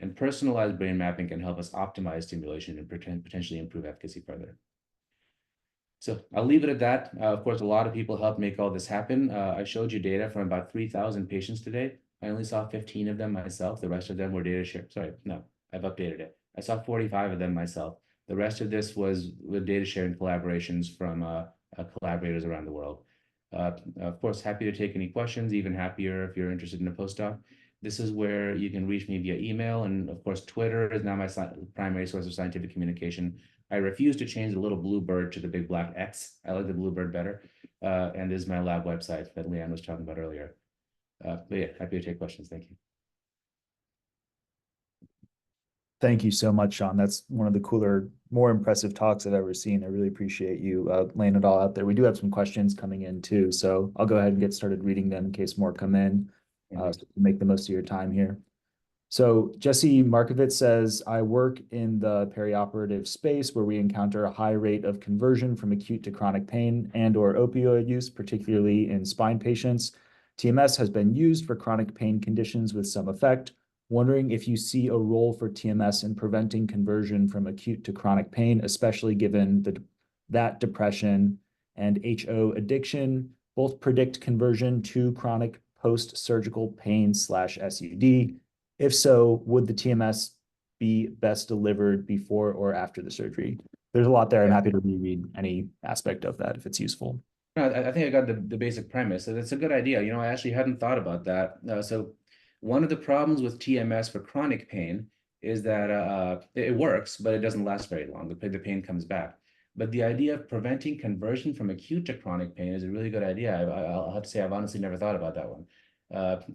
And personalized brain mapping can help us optimize stimulation and potentially improve efficacy further. So I'll leave it at that. Of course, a lot of people helped make all this happen. I showed you data from about 3,000 patients today. I only saw 15 of them myself. The rest of them were data shared. Sorry, no, I've updated it. I saw 45 of them myself. The rest of this was with data sharing collaborations from collaborators around the world. Of course, happy to take any questions, even happier if you're interested in a postdoc. This is where you can reach me via email. And of course, Twitter is now my primary source of scientific communication. I refuse to change the little blue bird to the big black X. I like the blue bird better. And this is my lab website that Leanne was talking about earlier. But yeah, happy to take questions. Thank you. Thank you so much, Shan. That's one of the cooler, more impressive talks I've ever seen. I really appreciate you laying it all out there. We do have some questions coming in too, so I'll go ahead and get started reading them in case more come in. So make the most of your time here. So Jesse Markovitz says, I work in the perioperative space where we encounter a high rate of conversion from acute to chronic pain and or opioid use, particularly in spine patients. TMS has been used for chronic pain conditions with some effect. Wondering if you see a role for TMS in preventing conversion from acute to chronic pain, especially given that depression and HO addiction both predict conversion to chronic post-surgical pain / SUD. If so, would the TMS be best delivered before or after the surgery? There's a lot there. I'm happy to reread any aspect of that if it's useful. No, I think I got the basic premise. So that's a good idea. You know, I actually hadn't thought about that. So one of the problems with TMS for chronic pain is that it works, but it doesn't last very long. The pain comes back. But the idea of preventing conversion from acute to chronic pain is a really good idea. I'll have to say I've honestly never thought about that one.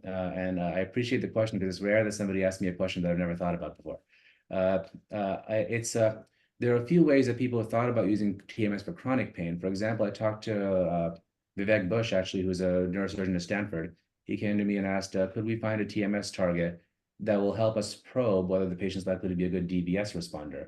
And I appreciate the question because it's rare that somebody asks me a question that I've never thought about before. There are a few ways that people have thought about using TMS for chronic pain. For example, I talked to Vivek Bush, actually, who's a neurosurgeon at Stanford. He came to me and asked, could we find a TMS target that will help us probe whether the patient's likely to be a good DBS responder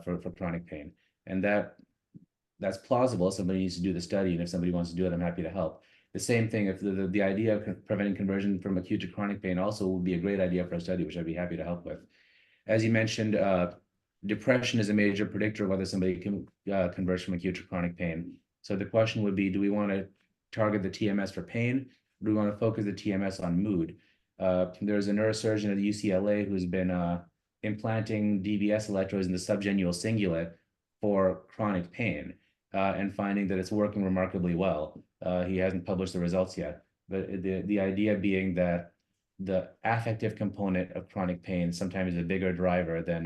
for chronic pain? And that's plausible. Somebody needs to do the study, and if somebody wants to do it, I'm happy to help. The same thing, if the idea of preventing conversion from acute to chronic pain also would be a great idea for a study, which I'd be happy to help with. As you mentioned, depression is a major predictor of whether somebody can convert from acute to chronic pain. So the question would be, do we want to target the TMS for pain? Or do we want to focus the TMS on mood? There's a neurosurgeon at UCLA who's been implanting DBS electrodes in the subgenual cingulate for chronic pain and finding that it's working remarkably well. He hasn't published the results yet, but the idea being that the affective component of chronic pain sometimes is a bigger driver than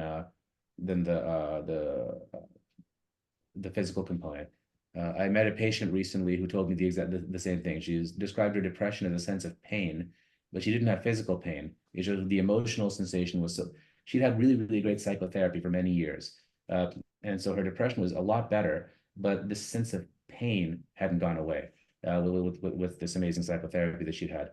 the physical component. I met a patient recently who told me the same thing. She described her depression as a sense of pain, but she didn't have physical pain. It's just the emotional sensation was so. She'd had really, really great psychotherapy for many years, and so her depression was a lot better, but the sense of pain hadn't gone away with this amazing psychotherapy that she'd had.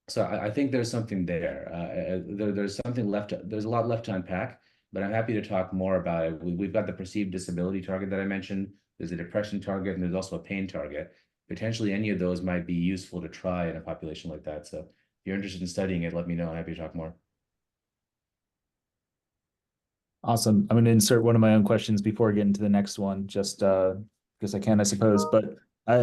So I think there's something there. There's something left. There's a lot left to unpack, but I'm happy to talk more about it. We've got the perceived disability target that I mentioned. There's a depression target, and there's also a pain target. Potentially any of those might be useful to try in a population like that. So if you're interested in studying it, let me know. I'm happy to talk more. Awesome. I'm going to insert one of my own questions before getting to the next one, just because I can, I suppose. But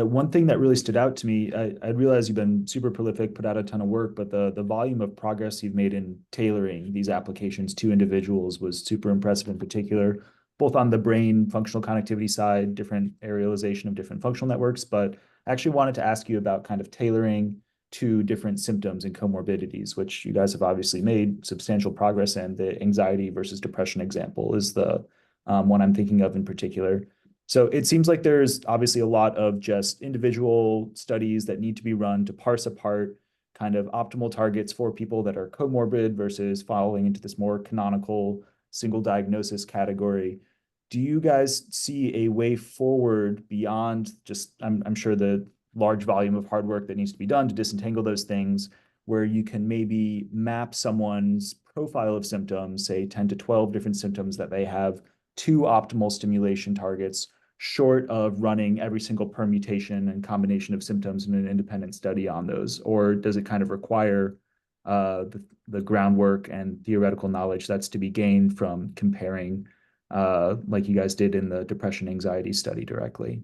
one thing that really stood out to me, I realize you've been super prolific, put out a ton of work, but the volume of progress you've made in tailoring these applications to individuals was super impressive in particular, both on the brain functional connectivity side, different arealization of different functional networks. But I actually wanted to ask you about kind of tailoring to different symptoms and comorbidities, which you guys have obviously made substantial progress in. The anxiety versus depression example is the one I'm thinking of in particular. So it seems like there's obviously a lot of just individual studies that need to be run to parse apart kind of optimal targets for people that are comorbid versus falling into this more canonical single diagnosis category. Do you guys see a way forward beyond just, I'm sure the large volume of hard work that needs to be done to disentangle those things, where you can maybe map someone's profile of symptoms, say 10 to 12 different symptoms that they have, to optimal stimulation targets, short of running every single permutation and combination of symptoms in an independent study on those? Or does it kind of require the groundwork and theoretical knowledge that's to be gained from comparing, like you guys did in the depression anxiety study directly?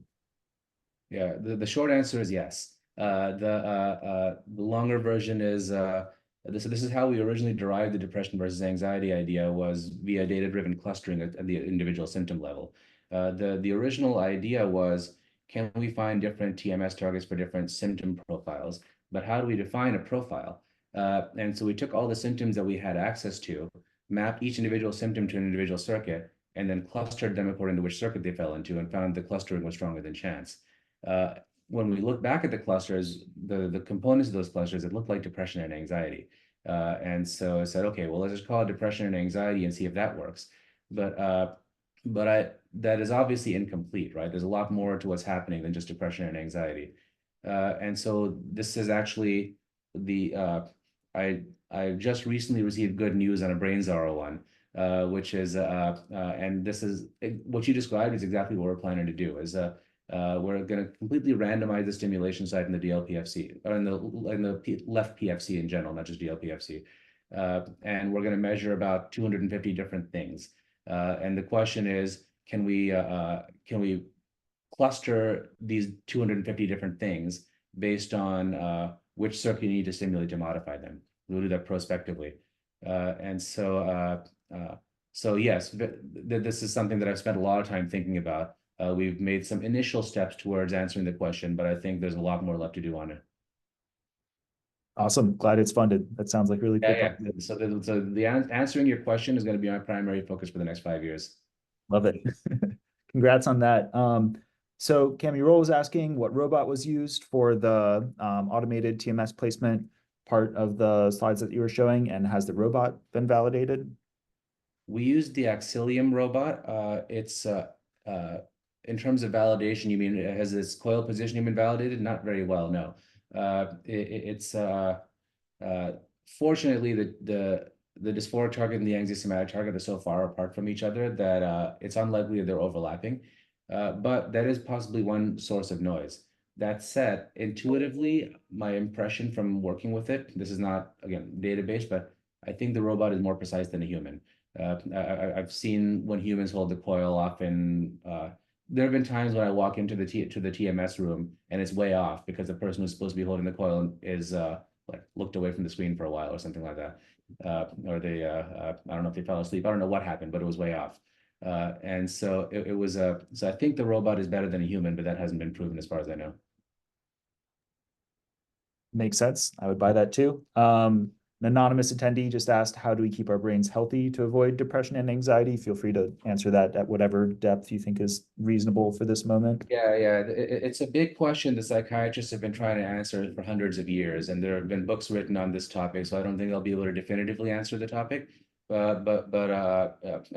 Yeah, the short answer is yes. The longer version is this is how we originally derived the depression versus anxiety idea, was via data-driven clustering at the individual symptom level. The original idea was, can we find different TMS targets for different symptom profiles? But how do we define a profile? And so we took all the symptoms that we had access to, mapped each individual symptom to an individual circuit, and then clustered them according to which circuit they fell into, and found the clustering was stronger than chance. When we look back at the clusters, the components of those clusters, it looked like depression and anxiety. And so I said, okay, well, let's just call it depression and anxiety and see if that works. But that is obviously incomplete, right? There's a lot more to what's happening than just depression and anxiety. And so this is actually I just recently received good news on a BrainZaro one, which is, and this is, what you described is exactly what we're planning to do, is we're going to completely randomize the stimulation site in the DLPFC, or in the left PFC in general, not just DLPFC. And we're going to measure about 250 different things. And the question is, can we cluster these 250 different things based on which circuit you need to stimulate to modify them? We'll do that prospectively. And so yes, this is something that I've spent a lot of time thinking about. We've made some initial steps towards answering the question, but I think there's a lot more left to do on it. Awesome. Glad it's funded. That sounds like really cool. Yeah. So answering your question is going to be my primary focus for the next 5 years. Love it. Congrats on that. So Cam, your role was asking what robot was used for the automated TMS placement part of the slides that you were showing, and has the robot been validated? We used the Axilium robot. It's in terms of validation, you mean, has its coil positioning been validated? Not very well, no. Fortunately, the dysphoric target and the anxiosomatic target are so far apart from each other that it's unlikely that they're overlapping. but that is possibly one source of noise. That said, intuitively, my impression from working with it, this is not, again, database, but I think the robot is more precise than a human. I've seen when humans hold the coil often, there have been times when I walk into the TMS room and it's way off because the person who's supposed to be holding the coil is like looked away from the screen for a while or something like that. Or they, I don't know if they fell asleep. I don't know what happened, but it was way off. And so it was so I think the robot is better than a human, but that hasn't been proven as far as I know. Makes sense. I would buy that too. An anonymous attendee just asked, how do we keep our brains healthy to avoid depression and anxiety? Feel free to answer that at whatever depth you think is reasonable for this moment. Yeah, it's a big question that psychiatrists have been trying to answer for hundreds of years, and there have been books written on this topic, so I don't think I'll be able to definitively answer the topic. But I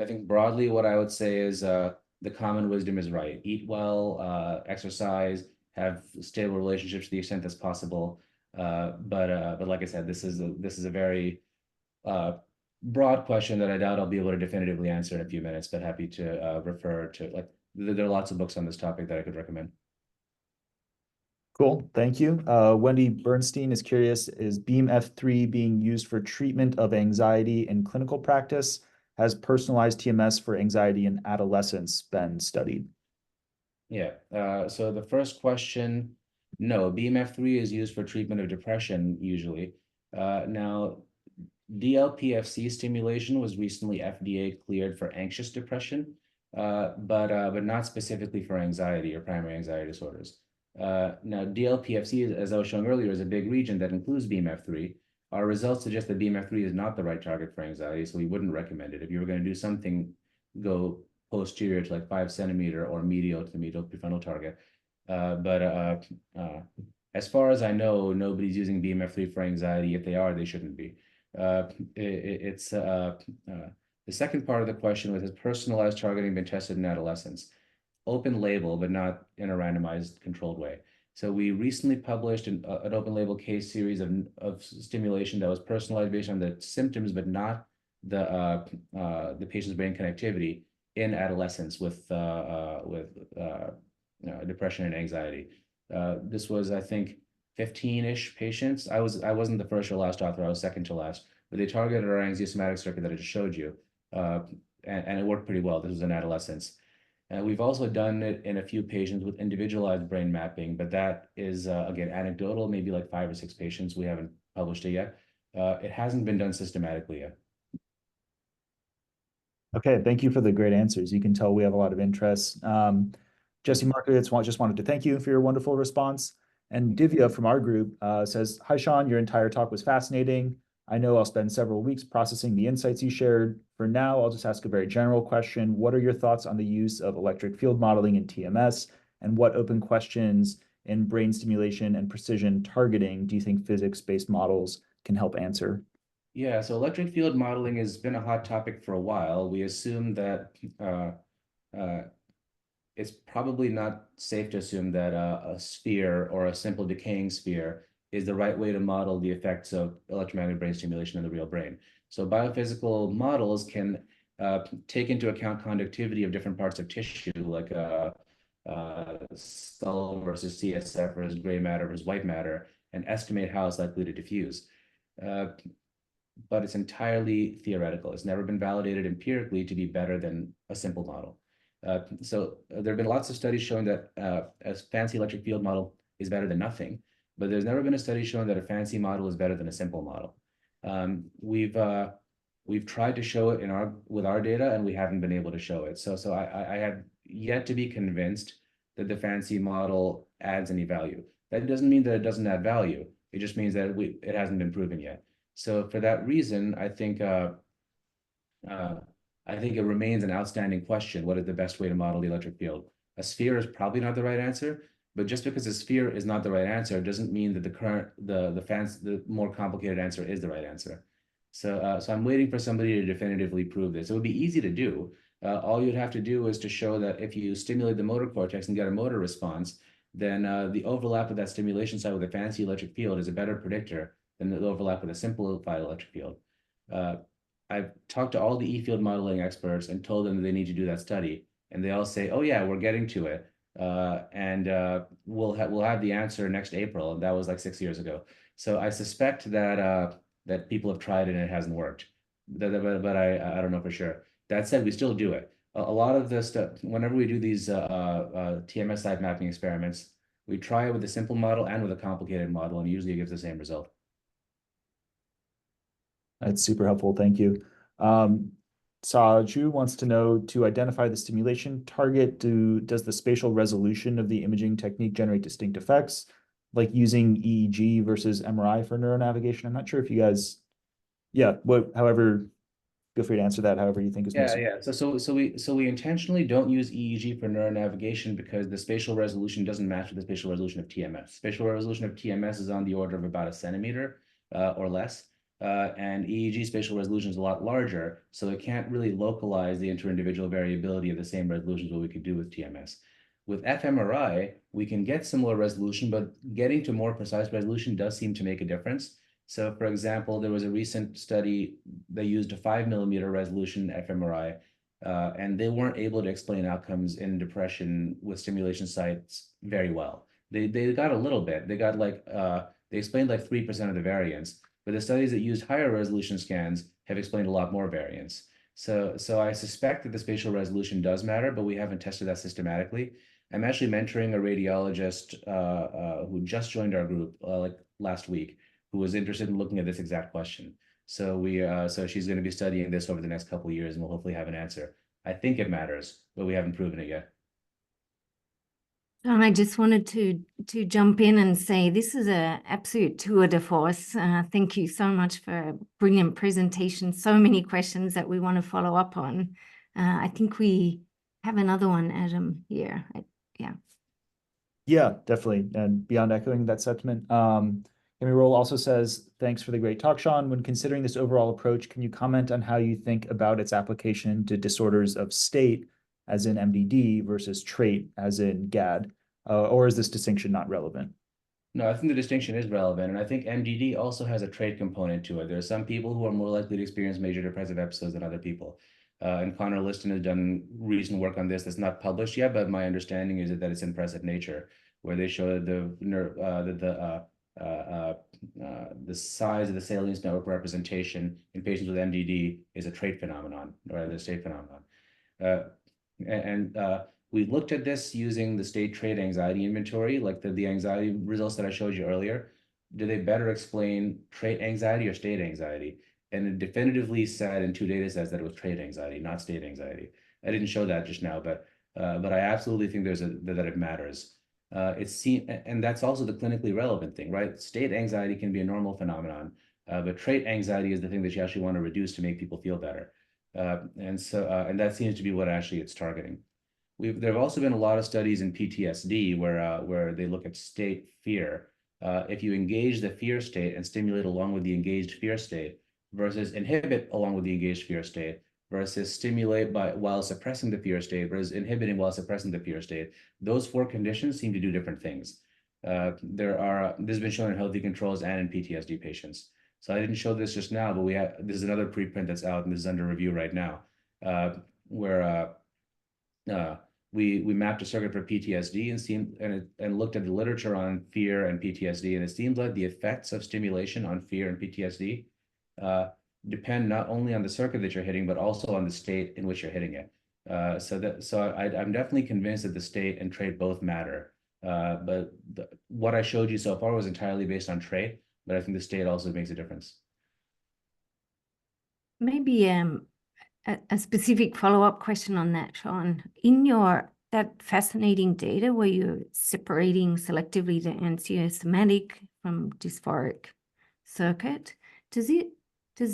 think broadly what I would say is the common wisdom is right. Eat well, exercise, have stable relationships to the extent that's possible. But like I said, this is a very broad question that I doubt I'll be able to definitively answer in a few minutes, but happy to refer to, like, there are lots of books on this topic that I could recommend. Cool, thank you. Wendy Bernstein is curious, is BEAM-F3 being used for treatment of anxiety in clinical practice? Has personalized TMS for anxiety in adolescence been studied? Yeah, so the first question, no, BEAM-F3 is used for treatment of depression usually. Now, DLPFC stimulation was recently FDA cleared for anxious depression, but not specifically for anxiety or primary anxiety disorders. Now, DLPFC, as I was showing earlier, is a big region that includes BEAM-F3. Our results suggest that BEAM-F3 is not the right target for anxiety, so we wouldn't recommend it. If you were going to do something, go posterior to like 5 centimeter or medial to the medial prefrontal target. As far as I know, nobody's using BEAM-F3 for anxiety. If they are, they shouldn't be. The second part of the question was, has personalized targeting been tested in adolescents? Open label, but not in a randomized controlled way. So we recently published an open label case series of stimulation that was personalized based on the symptoms, but not the patient's brain connectivity in adolescents with depression and anxiety. This was, I think, 15-ish patients. I wasn't the first or last author, I was second to last, but they targeted our angiosomatic circuit that I just showed you, and it worked pretty well. This was in adolescents. We've also done it in a few patients with individualized brain mapping, but that is, again, anecdotal, maybe like 5 or 6 patients. We haven't published it yet. It hasn't been done systematically yet. Okay, thank you for the great answers. You can tell we have a lot of interest. Jesse Markowitz just wanted to thank you for your wonderful response. And Divya from our group says, hi, Shan, your entire talk was fascinating. I know I'll spend several weeks processing the insights you shared. For now, I'll just ask a very general question. What are your thoughts on the use of electric field modeling in TMS? And what open questions in brain stimulation and precision targeting do you think physics-based models can help answer? Yeah, so electric field modeling has been a hot topic for a while. We assume that it's probably not safe to assume that a sphere or a simple decaying sphere is the right way to model the effects of electromagnetic brain stimulation in the real brain. So biophysical models can take into account conductivity of different parts of tissue, like skull versus CSF versus gray matter versus white matter, and estimate how it's likely to diffuse. But it's entirely theoretical. It's never been validated empirically to be better than a simple model. So there have been lots of studies showing that a fancy electric field model is better than nothing, but there's never been a study showing that a fancy model is better than a simple model. We've tried to show it with our data, and we haven't been able to show it. So I have yet to be convinced that the fancy model adds any value. That doesn't mean that it doesn't add value. It just means that it hasn't been proven yet. So for that reason, I think it remains an outstanding question. What is the best way to model the electric field? A sphere is probably not the right answer, but just because a sphere is not the right answer doesn't mean that the more complicated answer is the right answer. So I'm waiting for somebody to definitively prove this. It would be easy to do. All you'd have to do is to show that if you stimulate the motor cortex and get a motor response, then the overlap of that stimulation site with a fancy electric field is a better predictor than the overlap with a simplified electric field. I've talked to all the E-field modeling experts and told them that they need to do that study, and they all say, "Oh yeah, we're getting to it, and we'll have the answer next April," and that was like 6 years ago. So I suspect that that people have tried it and it hasn't worked, but I don't know for sure. That said, we still do it. A lot of the stuff, whenever we do these TMS type mapping experiments, we try it with a simple model and with a complicated model, and usually it gives the same result. That's super helpful. Thank you. Saju wants to know, to identify the stimulation target, does the spatial resolution of the imaging technique generate distinct effects, like using EEG versus MRI for neuronavigation? I'm not sure if you guys, however, feel free to answer that however you think is most. Yeah. So we intentionally don't use EEG for neuronavigation because the spatial resolution doesn't match with the spatial resolution of TMS. Spatial resolution of TMS is on the order of about a centimeter or less. And EEG spatial resolution is a lot larger, so it can't really localize the interindividual variability of the same resolutions what we could do with TMS. With fMRI, we can get similar resolution, but getting to more precise resolution does seem to make a difference. So, for example, there was a recent study that used a 5mm resolution fMRI, and they weren't able to explain outcomes in depression with stimulation sites very well. They got a little bit. They got like they explained like 3% of the variance. But the studies that used higher resolution scans have explained a lot more variance. So I suspect that the spatial resolution does matter, but we haven't tested that systematically. I'm actually mentoring a radiologist who just joined our group like last week, who was interested in looking at this exact question. So she's going to be studying this over the next couple of years, and we'll hopefully have an answer. I think it matters, but we haven't proven it yet. And I just wanted to jump in and say this is an absolute tour de force. Thank you so much for a brilliant presentation. So many questions that we want to follow up on. I think we have another one, Adam, here. Yeah, definitely. And beyond echoing that sentiment, Amy Roll also says, thanks for the great talk, Sean. When considering this overall approach, can you comment on how you think about its application to disorders of state, as in MDD, versus trait, as in GAD? Or is this distinction not relevant? No, I think the distinction is relevant, and I think MDD also has a trait component to it. There are some people who are more likely to experience major depressive episodes than other people. And Connor Liston has done recent work on this that's not published yet, but my understanding is that it's in Present Nature, where they show the size of the salience network representation in patients with MDD is a trait phenomenon, or a state phenomenon. We looked at this using the state trait anxiety inventory, like the anxiety results that I showed you earlier. Do they better explain trait anxiety or state anxiety? And it definitively said in 2 data sets that it was trait anxiety, not state anxiety. I didn't show that just now, but I absolutely think that it matters. And that's also the clinically relevant thing, right? State anxiety can be a normal phenomenon, but trait anxiety is the thing that you actually want to reduce to make people feel better. And that seems to be what actually it's targeting. There have also been a lot of studies in PTSD where they look at state fear. If you engage the fear state and stimulate along with the engaged fear state versus inhibit along with the engaged fear state versus stimulate while suppressing the fear state versus inhibiting while suppressing the fear state, those 4 conditions seem to do different things. This has been shown in healthy controls and in PTSD patients. So I didn't show this just now, but this is another preprint that's out and this is under review right now, where we mapped a circuit for PTSD and looked at the literature on fear and PTSD, and it seems like the effects of stimulation on fear and PTSD depend not only on the circuit that you're hitting, but also on the state in which you're hitting it. I'm definitely convinced that the state and trait both matter. But what I showed you so far was entirely based on trait, but I think the state also makes a difference. Maybe a specific follow-up question on that, Sean. In that fascinating data where you're separating selectively the ansiosomatic from dysphoric circuit, does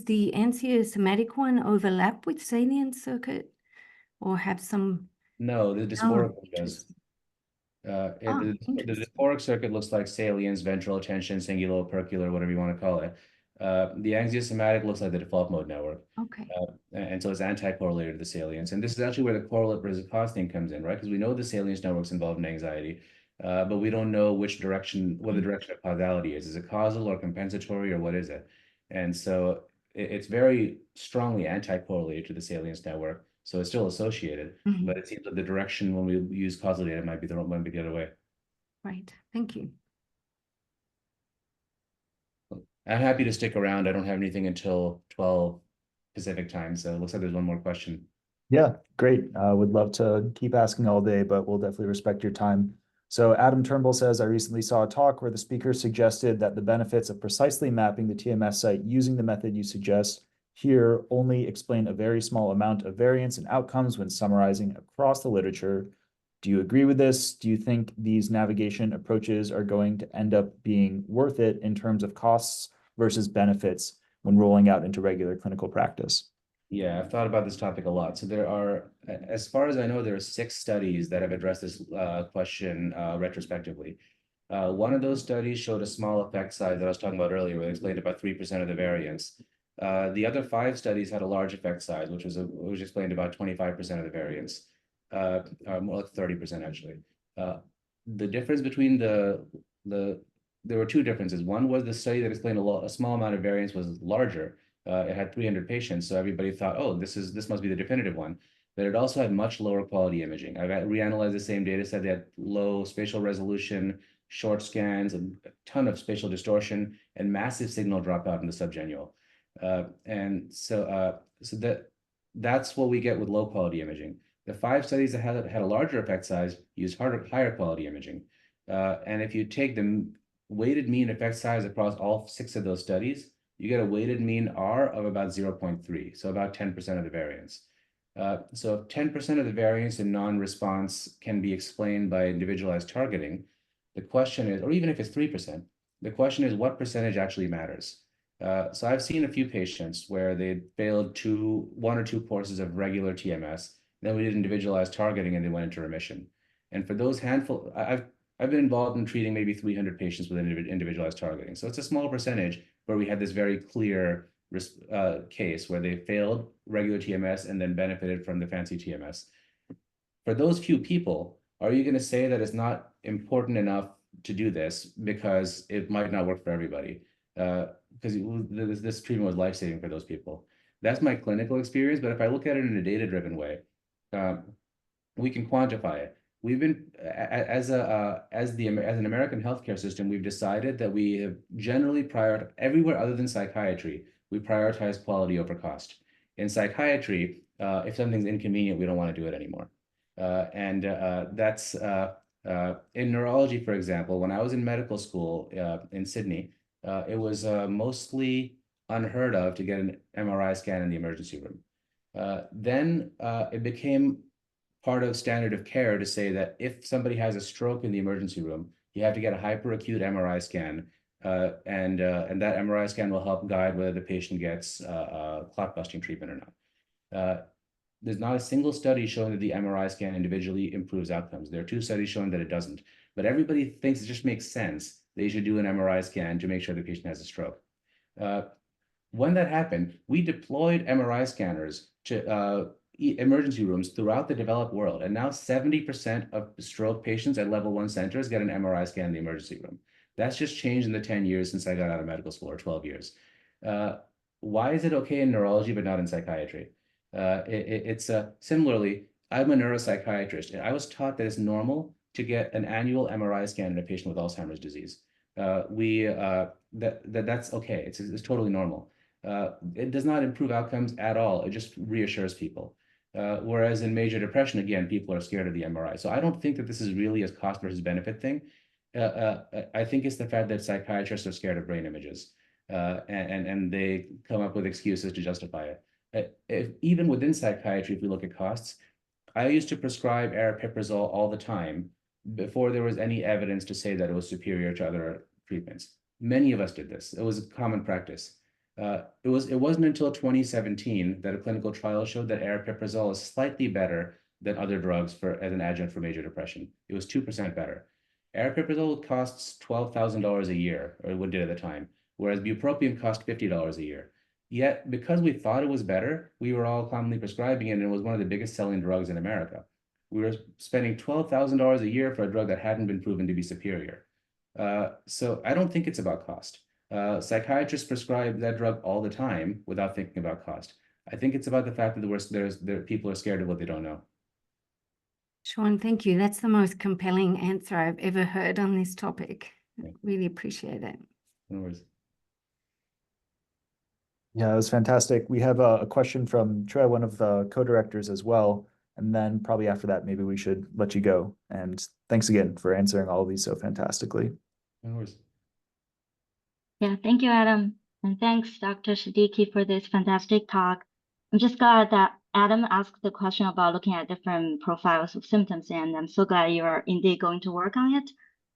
the ansiosomatic one overlap with salient circuit or have some? No, the dysphoric one does. The dysphoric circuit looks like salience, ventral attention, cingulo-opercular, whatever you want to call it. The angiosomatic looks like the default mode network. Okay. And so it's anti-correlated to the salience. And this is actually where the correlate versus cause thing comes in, right? Because we know the salience network's involved in anxiety, but we don't know what the direction of causality is. Is it causal or compensatory or what is it? And so it's very strongly anti-correlated to the salience network. So it's still associated, but it seems that the direction when we use causal data might be the other way. Right. Thank you. I'm happy to stick around. I don't have anything until 12 Pacific time, so it looks like there's one more question. Yeah, great. Would love to keep asking all day, but we'll definitely respect your time. So Adam Turnbull says, I recently saw a talk where the speaker suggested that the benefits of precisely mapping the TMS site using the method you suggest here only explain a very small amount of variance in outcomes when summarizing across the literature. Do you agree with this? Do you think these navigation approaches are going to end up being worth it in terms of costs versus benefits when rolling out into regular clinical practice? Yeah, I've thought about this topic a lot. So there are, as far as I know, there are 6 studies that have addressed this question retrospectively. One of those studies showed a small effect size that I was talking about earlier, where it explained about 3% of the variance. The other 5 studies had a large effect size, which explained about 25% of the variance, more like 30% actually. The difference between there were 2 differences. One was the study that explained a small amount of variance was larger. It had 300 patients, so everybody thought, oh, this must be the definitive one. But it also had much lower quality imaging. I've reanalyzed the same data set. They had low spatial resolution, short scans, a ton of spatial distortion, and massive signal dropout in the subgenual. That's what we get with low quality imaging. The 5 studies that had a larger effect size used higher quality imaging. And if you take the weighted mean effect size across all 6 of those studies, you get a weighted mean R of about 0.3, so about 10% of the variance. So if 10% of the variance in non-response can be explained by individualized targeting, the question is, or even if it's 3%, the question is what percentage actually matters? So I've seen a few patients where they failed 1 or 2 courses of regular TMS, then we did individualized targeting and they went into remission. And for those handful, I've been involved in treating maybe 300 patients with individualized targeting. So it's a small percentage where we had this very clear case where they failed regular TMS and then benefited from the fancy TMS. For those few people, are you going to say that it's not important enough to do this because it might not work for everybody? Because this treatment was life-saving for those people. That's my clinical experience, but if I look at it in a data-driven way, we can quantify it. We've been, as an American healthcare system, we've decided that we have generally prioritized, everywhere other than psychiatry, we prioritize quality over cost. In psychiatry, if something's inconvenient, we don't want to do it anymore. That's in neurology, for example. When I was in medical school in Sydney, it was mostly unheard of to get an MRI scan in the emergency room. Then it became part of standard of care to say that if somebody has a stroke in the emergency room, you have to get a hyperacute MRI scan, and that MRI scan will help guide whether the patient gets clot-busting treatment or not. There's not a single study showing that the MRI scan individually improves outcomes. There are 2 studies showing that it doesn't, but everybody thinks it just makes sense. They should do an MRI scan to make sure the patient has a stroke. When that happened, we deployed MRI scanners to emergency rooms throughout the developed world. And now 70% of stroke patients at level 1 centers get an MRI scan in the emergency room. That's just changed in the 10 years since I got out of medical school, or 12 years. Why is it okay in neurology, but not in psychiatry? Similarly, I'm a neuropsychiatrist, and I was taught that it's normal to get an annual MRI scan in a patient with Alzheimer's disease. That's okay. It's totally normal. It does not improve outcomes at all. It just reassures people. Whereas in major depression, again, people are scared of the MRI. So I don't think that this is really a cost versus benefit thing. I think it's the fact that psychiatrists are scared of brain images, and they come up with excuses to justify it. Even within psychiatry, if we look at costs, I used to prescribe aripiprazole all the time before there was any evidence to say that it was superior to other treatments. Many of us did this. It was common practice. It wasn't until 2017 that a clinical trial showed that aripiprazole is slightly better than other drugs as an adjunct for major depression. It was 2% better. Aripiprazole costs $12,000 a year, or what did at the time, whereas bupropion cost $50 a year. Yet, because we thought it was better, we were all commonly prescribing it, and it was one of the biggest selling drugs in America. We were spending $12,000 a year for a drug that hadn't been proven to be superior. So I don't think it's about cost. Psychiatrists prescribe that drug all the time without thinking about cost. I think it's about the fact that people are scared of what they don't know. Sean, thank you. That's the most compelling answer I've ever heard on this topic. Yeah. Really appreciate it. No worries. Yeah, it was fantastic. We have a question from Troy, one of the co-directors as well. And then probably after that, maybe we should let you go. And thanks again for answering all of these so fantastically. No worries. Yeah, thank you, Adam. And thanks, Dr. Siddiqi, for this fantastic talk. I'm just glad that Adam asked the question about looking at different profiles of symptoms, and I'm so glad you are indeed going to work on it.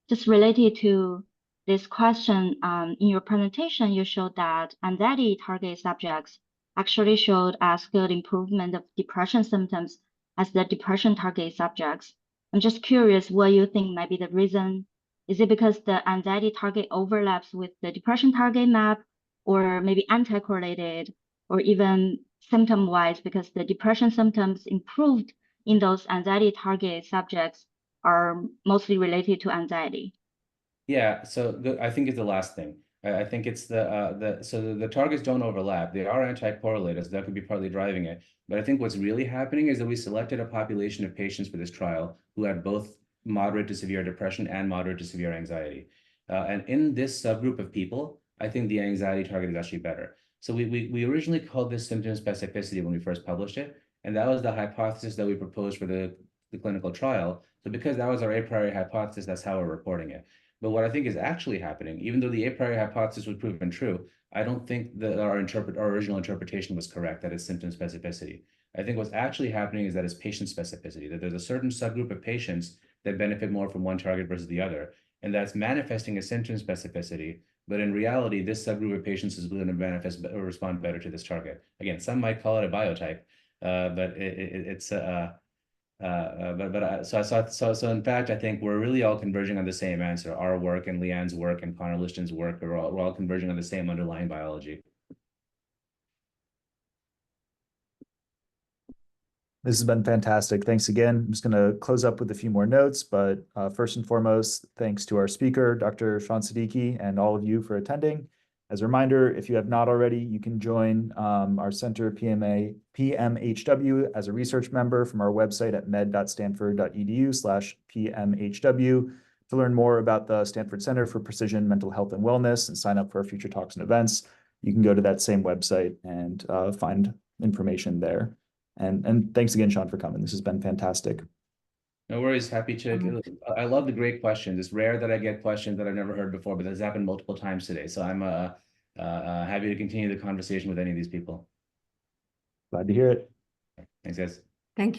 Just related to this question, in your presentation, you showed that anxiety target subjects actually showed as good improvement of depression symptoms as the depression target subjects. I'm just curious what you think might be the reason. Is it because the anxiety target overlaps with the depression target map, or maybe anti-correlated, or even symptom-wise because the depression symptoms improved in those anxiety target subjects are mostly related to anxiety? Yeah, so I think it's the last thing. I think it's the targets don't overlap. They are anti-correlated, so that could be partly driving it. But I think what's really happening is that we selected a population of patients for this trial who had both moderate to severe depression and moderate to severe anxiety. And in this subgroup of people, I think the anxiety target is actually better. So we originally called this symptom specificity when we first published it. And that was the hypothesis that we proposed for the clinical trial. So because that was our a priori hypothesis, that's how we're reporting it. But what I think is actually happening, even though the a priori hypothesis was proven true, I don't think that our original interpretation was correct, that it's symptom specificity. I think what's actually happening is that it's patient specificity, that there's a certain subgroup of patients that benefit more from one target versus the other, and that's manifesting as symptom specificity. But in reality, this subgroup of patients is going to manifest or respond better to this target. Again, some might call it a biotype, but so in fact, I think we're really all converging on the same answer. Our work and Leanne's work and Connor Lishton's work, we're all converging on the same underlying biology. This has been fantastic. Thanks again. I'm just going to close up with a few more notes, but first and foremost, thanks to our speaker, Dr. Shan Siddiqi, and all of you for attending. As a reminder, if you have not already, you can join our center PMHW as a research member from our website at med.stanford.edu/PMHW to learn more about the Stanford Center for Precision Mental Health and Wellness and sign up for future talks and events. You can go to that same website and find information there. And thanks again, Sean, for coming. This has been fantastic. No worries. Happy to. I love the great questions. It's rare that I get questions that I've never heard before, but that's happened multiple times today. So I'm happy to continue the conversation with any of these people. Glad to hear it. Thanks, guys. Thank you.